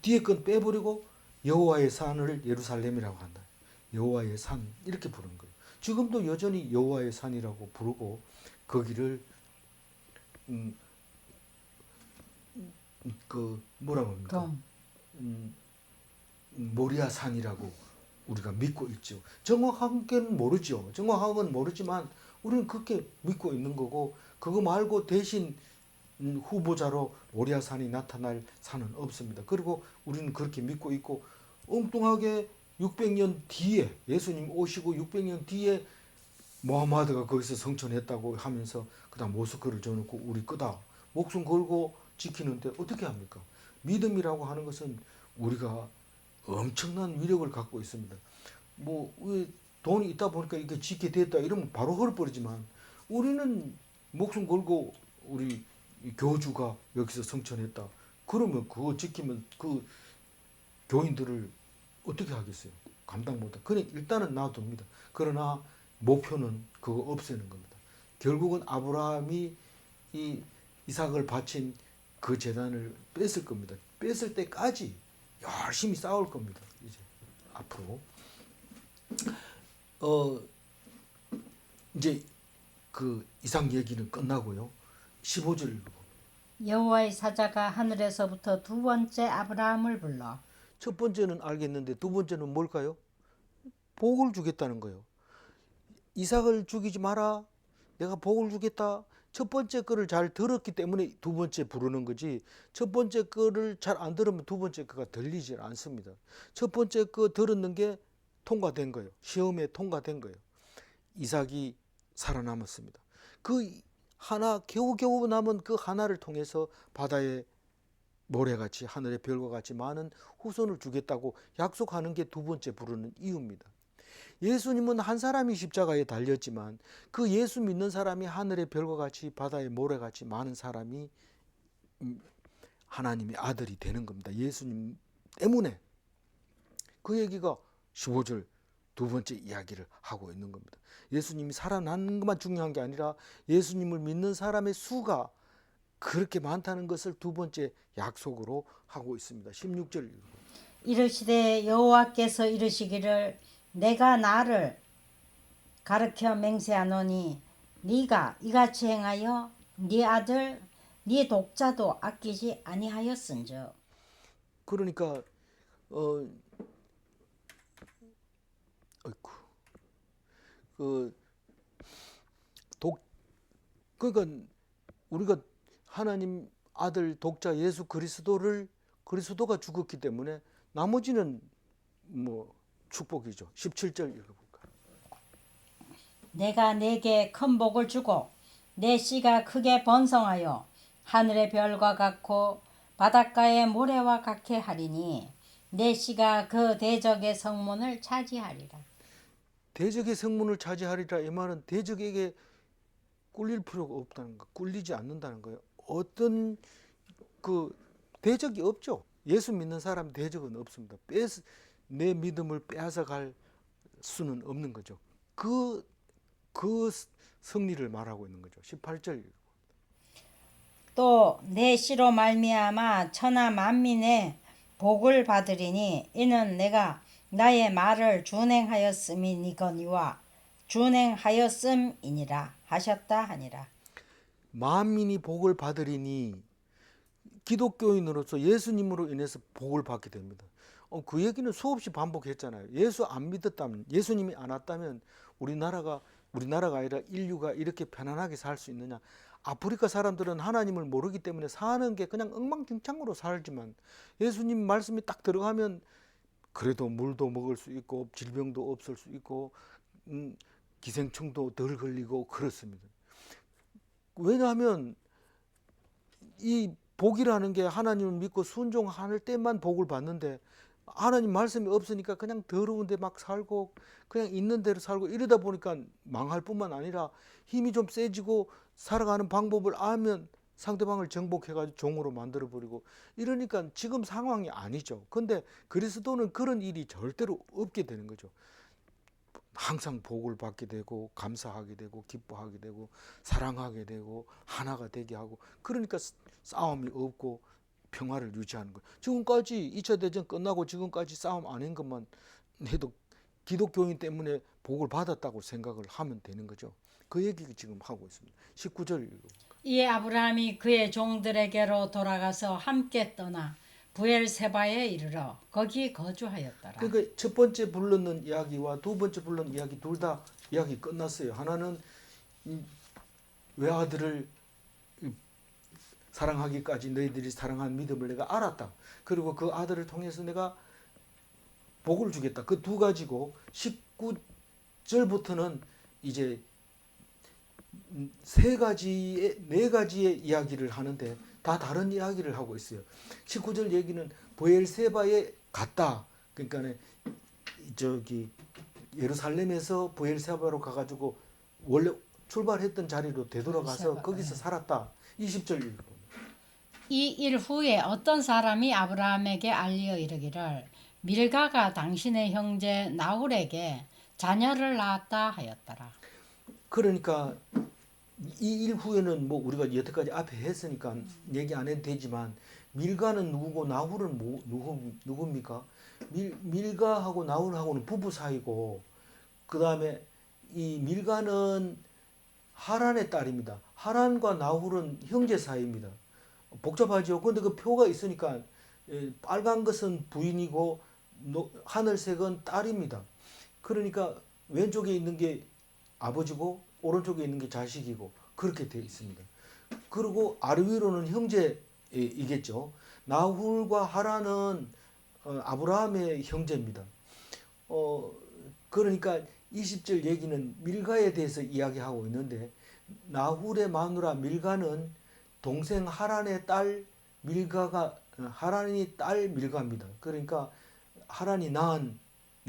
뒤에 건 빼버리고 여호와의 산을 예루살렘이라고 한다. 여호와의 산 이렇게 부르는 거예요. 지금도 여전히 여호와의 산이라고 부르고 거기를 그 뭐라고 합니까? 모리아 산이라고 우리가 믿고 있죠. 정확한 건 모르죠. 정확한 건 모르지만 우리는 그렇게 믿고 있는 거고, 그거 말고 대신 후보자로 모리아 산이 나타날 산은 없습니다. 그리고 우리는 그렇게 믿고 있고, 엉뚱하게 600년 뒤에 예수님 오시고 600년 뒤에 모하마드가 거기서 성천했다고 하면서 그다음 모스크를 줘놓고 우리 거다 목숨 걸고 지키는데 어떻게 합니까? 믿음이라고 하는 것은 우리가 엄청난 위력을 갖고 있습니다. 뭐 돈이 있다 보니까 이렇게 지게 됐다 이러면 바로 헐버리지만, 우리는 목숨 걸고 우리 교주가 여기서 성천했다 그러면 그거 지키면 그 교인들을 어떻게 하겠어요? 감당 못해. 그냥 일단은 놔둡니다. 그러나 목표는 그거 없애는 겁니다. 결국은 아브라함이 이 이삭을 바친 그 재단을 뺐을 겁니다. 뺐을 때까지 열심히 싸울 겁니다. 이제 앞으로 이제 그 이삭 얘기는 끝나고요. 15절 읽어봅니다.
여호와의 사자가 하늘에서부터 두 번째 아브라함을 불러
첫 번째는 알겠는데 두 번째는 뭘까요? 복을 주겠다는 거예요. 이삭을 죽이지 마라. 내가 복을 주겠다. 첫 번째 거를 잘 들었기 때문에 두 번째 부르는 거지, 첫 번째 거를 잘 안 들으면 두 번째 거가 들리질 않습니다. 첫 번째 거 들었는 게 통과된 거예요. 시험에 통과된 거예요. 이삭이 살아남았습니다. 그 하나, 겨우겨우 남은 그 하나를 통해서 바다의 모래같이 하늘의 별과 같이 많은 후손을 주겠다고 약속하는 게 두 번째 부르는 이유입니다. 예수님은 한 사람이 십자가에 달렸지만 그 예수 믿는 사람이 하늘의 별과 같이 바다의 모래같이 많은 사람이 하나님의 아들이 되는 겁니다. 예수님 때문에. 그 얘기가 15절 두 번째 이야기를 하고 있는 겁니다. 예수님이 살아나는 것만 중요한 게 아니라 예수님을 믿는 사람의 수가 그렇게 많다는 것을 두 번째 약속으로 하고 있습니다. 16절
이르시되 여호와께서 이르시기를 내가 나를 가르쳐 맹세하노니 네가 이같이 행하여 네 아들 네 독자도 아끼지 아니하였은즉.
그러니까 어이쿠 그러니까 우리가 하나님 아들 독자 예수 그리스도가 죽었기 때문에 나머지는 뭐 축복이죠. 17절 읽어볼까요?
내가 네게 큰 복을 주고 내 씨가 크게 번성하여 하늘의 별과 같고 바닷가의 모래와 같게 하리니 내 씨가 그 대적의 성문을 차지하리라.
대적의 성문을 차지하리라. 이 말은 대적에게 꿀릴 필요가 없다는 거, 꿀리지 않는다는 거예요. 어떤 그 대적이 없죠. 예수 믿는 사람 대적은 없습니다. 내 믿음을 빼앗아갈 수는 없는 거죠. 그 승리를 말하고 있는 거죠. 18절.
또 내 씨로 말미암아 천하 만민의 복을 받으리니 이는 내가 나의 말을 준행하였음이니거니와 준행하였음이니라 하셨다 하니라.
만민이 복을 받으리니, 기독교인으로서 예수님으로 인해서 복을 받게 됩니다. 그 얘기는 수없이 반복했잖아요. 예수 안 믿었다면, 예수님이 안 왔다면 우리나라가 아니라 인류가 이렇게 편안하게 살 수 있느냐. 아프리카 사람들은 하나님을 모르기 때문에 사는 게 그냥 엉망진창으로 살지만 예수님 말씀이 딱 들어가면 그래도 물도 먹을 수 있고 질병도 없을 수 있고 기생충도 덜 걸리고 그렇습니다. 왜냐하면 이 복이라는 게 하나님을 믿고 순종할 때만 복을 받는데, 하나님 말씀이 없으니까 그냥 더러운 데 막 살고 그냥 있는 대로 살고 이러다 보니까 망할 뿐만 아니라 힘이 좀 세지고 살아가는 방법을 알면 상대방을 정복해가지고 종으로 만들어버리고 이러니까 지금 상황이 아니죠. 근데 그리스도는 그런 일이 절대로 없게 되는 거죠. 항상 복을 받게 되고 감사하게 되고 기뻐하게 되고 사랑하게 되고 하나가 되게 하고, 그러니까 싸움이 없고 평화를 유지하는 거예요. 지금까지 2차 대전 끝나고 지금까지 싸움 안 한 것만 해도 기독교인 때문에 복을 받았다고 생각을 하면 되는 거죠. 그 얘기를 지금 하고 있습니다. 19절
이에 아브라함이 그의 종들에게로 돌아가서 함께 떠나 부엘세바에 이르러 거기 거주하였더라.
그러니까 첫 번째 불렀는 이야기와 두 번째 불렀는 이야기 둘 다 이야기 끝났어요. 하나는 외아들을 사랑하기까지 너희들이 사랑한 믿음을 내가 알았다. 그리고 그 아들을 통해서 내가 복을 주겠다. 그 두 가지고 19절부터는 이제 네 가지의 이야기를 하는데 다 다른 이야기를 하고 있어요. 19절 얘기는 브엘세바에 갔다. 그러니까 저기 예루살렘에서 브엘세바로 가가지고 원래 출발했던 자리로 되돌아가서
브엘세바,
거기서 살았다. 20절 읽어보면.
이 일 후에 어떤 사람이 아브라함에게 알리어 이르기를 밀가가 당신의 형제 나홀에게 자녀를 낳았다 하였더라.
그러니까 이 일 후에는 뭐 우리가 여태까지 앞에 했으니까 얘기 안 해도 되지만 밀가는 누구고 나홀은 누굽니까? 밀가하고 나홀하고는 부부 사이고 그 다음에 이 밀가는 하란의 딸입니다. 하란과 나홀은 형제 사이입니다. 복잡하죠. 그런데 그 표가 있으니까 빨간 것은 부인이고 하늘색은 딸입니다. 그러니까 왼쪽에 있는 게 아버지고 오른쪽에 있는 게 자식이고 그렇게 되어 있습니다. 그리고 아래 위로는 형제이겠죠. 나홀과 하란은 아브라함의 형제입니다. 그러니까 20절 얘기는 밀가에 대해서 이야기하고 있는데 나홀의 마누라 밀가는 동생 하란의 딸 밀가가 하란이 딸 밀가입니다. 그러니까 하란이 낳은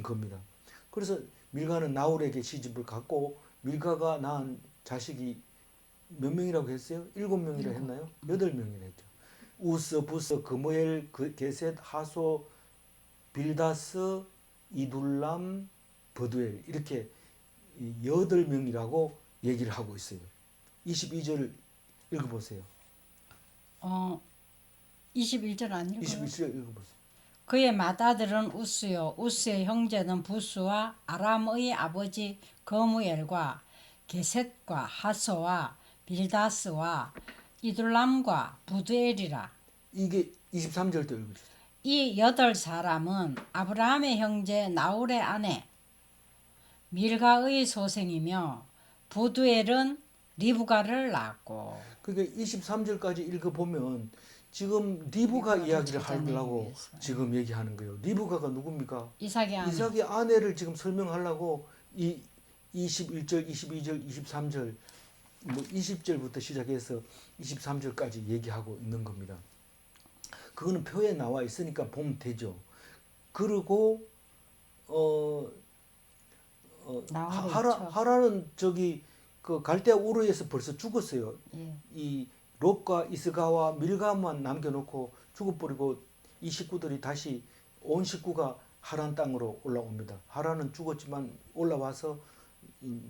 겁니다. 그래서 밀가는 나홀에게 시집을 갔고 밀가가 낳은 자식이 몇 명이라고 했어요? 7명이라 했나요? 8명이라 했죠. 우스, 부스, 그무엘, 게셋, 하소, 빌다스, 이둘람, 버두엘 이렇게 8명이라고 얘기를 하고 있어요. 22절 읽어보세요.
21절 안 읽어요?
21절 읽어보세요.
그의 맏아들은 우스요 우스의 형제는 부스와 아람의 아버지 거무엘과 게셋과 하소와 빌다스와 이둘람과 부두엘이라.
이게 23절도 읽어주세요.
이 8사람은 아브라함의 형제 나홀의 아내 밀가의 소생이며 부두엘은 리브가를 낳았고.
그러니까 23절까지 읽어보면 지금 리브가 이야기를 하려고 지금 얘기하는 거예요. 리브가가 누굽니까?
이삭의 아내.
이삭의 아내를 지금 설명하려고 이 21절, 22절, 23절, 뭐 20절부터 시작해서 23절까지 얘기하고 있는 겁니다. 그거는 표에 나와 있으니까 보면 되죠. 그리고 하란은 저기 그 갈대아 우르에서 벌써 죽었어요.
예.
이 롯과 이스가와 밀가만 남겨놓고 죽어버리고 이 식구들이 다시 온 식구가 하란 땅으로 올라옵니다. 하란은 죽었지만 올라와서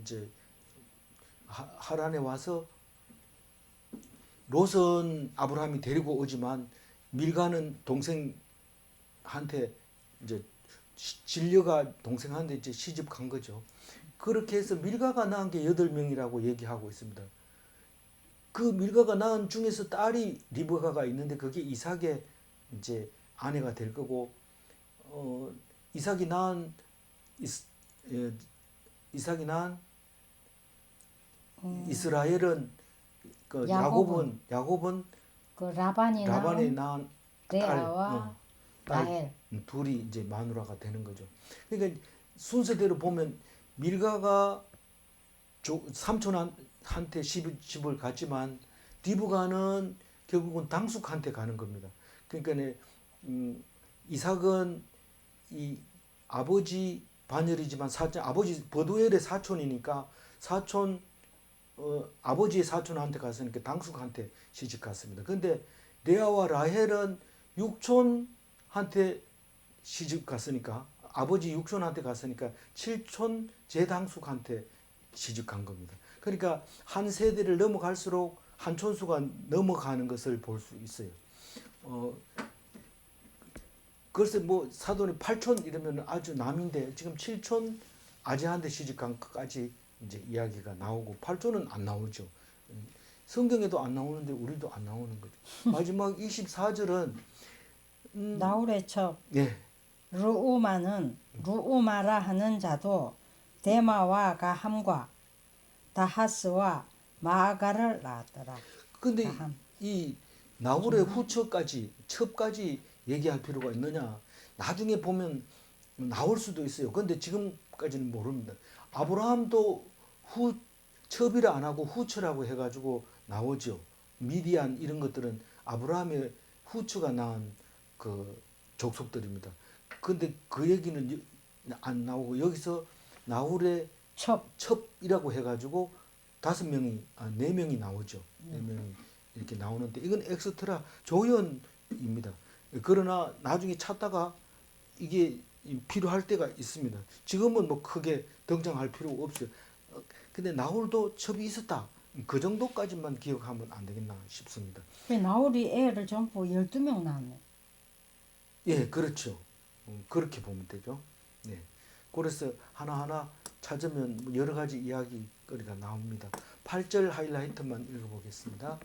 이제 하란에 와서 롯은 아브라함이 데리고 오지만 밀가는 동생한테 이제 진려가 동생한테 이제 시집 간 거죠. 그렇게 해서 밀가가 낳은 게 8명이라고 얘기하고 있습니다. 그 밀가가 낳은 중에서 딸이 리브가가 있는데 그게 이삭의 이제 아내가 될 거고 이삭이 낳은 이스라엘은 그 야곱은
그 라반이
낳은
레아와
딸
라헬
둘이 이제 마누라가 되는 거죠. 그러니까 순서대로 보면 밀가가 삼촌한테 시집을 갔지만 리브가는 결국은 당숙한테 가는 겁니다. 그러니까 이삭은 이 아버지 반열이지만 아버지 버두엘의 사촌이니까 아버지의 사촌한테 갔으니까 당숙한테 시집 갔습니다. 그런데 레아와 라헬은 육촌한테 시집 갔으니까 아버지 육촌한테 갔으니까 칠촌 제당숙한테 시집 간 겁니다. 그러니까 한 세대를 넘어갈수록 한 촌수가 넘어가는 것을 볼 수 있어요. 글쎄 뭐 사돈이 8촌 이러면 아주 남인데 지금 7촌 아재한테 시집 간 것까지 이제 이야기가 나오고 8촌은 안 나오죠. 성경에도 안 나오는데 우리도 안 나오는 거죠. 마지막 24절은
나홀의 첩
예,
루우마라 하는 자도 데마와 가함과 다하스와 마아가를 낳았더라.
근데
가함.
이 나홀의 후처까지 첩까지 얘기할 필요가 있느냐? 나중에 보면 나올 수도 있어요. 근데 지금까지는 모릅니다. 아브라함도 후 첩이라 안 하고 후처라고 해가지고 나오죠. 미디안 이런 것들은 아브라함의 후처가 낳은 그 족속들입니다. 근데 그 얘기는 안 나오고 여기서 나홀의
첩.
첩이라고 해가지고 5명이 4명이 나오죠. 4명이 이렇게 나오는데 이건 엑스트라 조연입니다. 그러나 나중에 찾다가 이게 필요할 때가 있습니다. 지금은 뭐 크게 등장할 필요가 없어요. 근데 나홀도 첩이 있었다. 그 정도까지만 기억하면 안 되겠나 싶습니다.
그 나홀이 애를 전부 12명 낳았네.
예, 그렇죠. 그렇게 보면 되죠. 네. 그래서 하나하나 찾으면 뭐 여러 가지 이야기거리가 나옵니다. 8절 하이라이트만 읽어보겠습니다.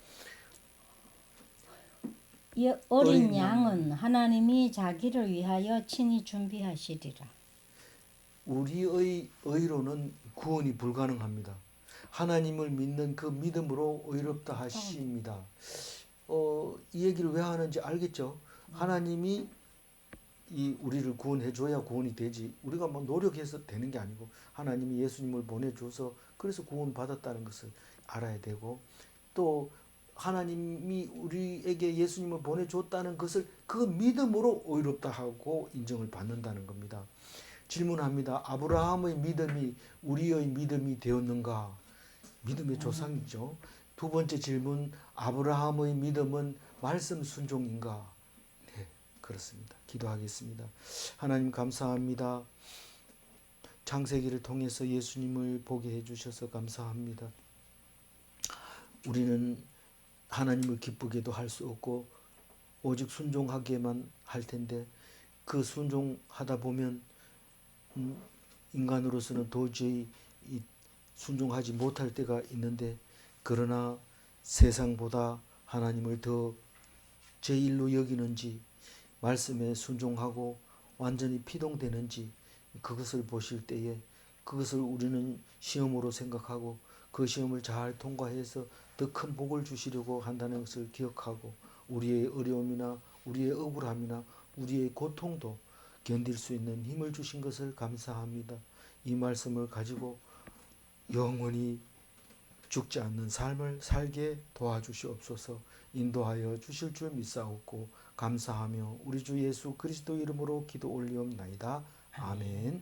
이
어린
어린
양은
양은 하나님이 자기를 위하여 친히 준비하시리라.
우리의 의로는 구원이 불가능합니다. 하나님을 믿는 그 믿음으로 의롭다 하십니다. 이 얘기를 왜 하는지 알겠죠? 하나님이 이 우리를 구원해 줘야 구원이 되지. 우리가 뭐 노력해서 되는 게 아니고 하나님이 예수님을 보내줘서 그래서 구원 받았다는 것을 알아야 되고 또 하나님이 우리에게 예수님을 보내줬다는 것을 그 믿음으로 의롭다 하고 인정을 받는다는 겁니다. 질문합니다. 아브라함의 믿음이 우리의 믿음이 되었는가? 믿음의 조상이죠. 두 번째 질문, 아브라함의 믿음은 말씀 순종인가? 네, 그렇습니다. 기도하겠습니다. 하나님 감사합니다. 창세기를 통해서 예수님을 보게 해주셔서 감사합니다. 우리는 하나님을 기쁘게도 할 수 없고 오직 순종하게만 할 텐데 그 순종하다 보면 인간으로서는 도저히 순종하지 못할 때가 있는데 그러나 세상보다 하나님을 더 제일로 여기는지 말씀에 순종하고 완전히 피동되는지 그것을 보실 때에 그것을 우리는 시험으로 생각하고 그 시험을 잘 통과해서 더 큰 복을 주시려고 한다는 것을 기억하고 우리의 어려움이나 우리의 억울함이나 우리의 고통도 견딜 수 있는 힘을 주신 것을 감사합니다. 이 말씀을 가지고 영원히 죽지 않는 삶을 살게 도와주시옵소서. 인도하여 주실 줄 믿사옵고 감사하며 우리 주 예수 그리스도 이름으로 기도 올리옵나이다. 아멘.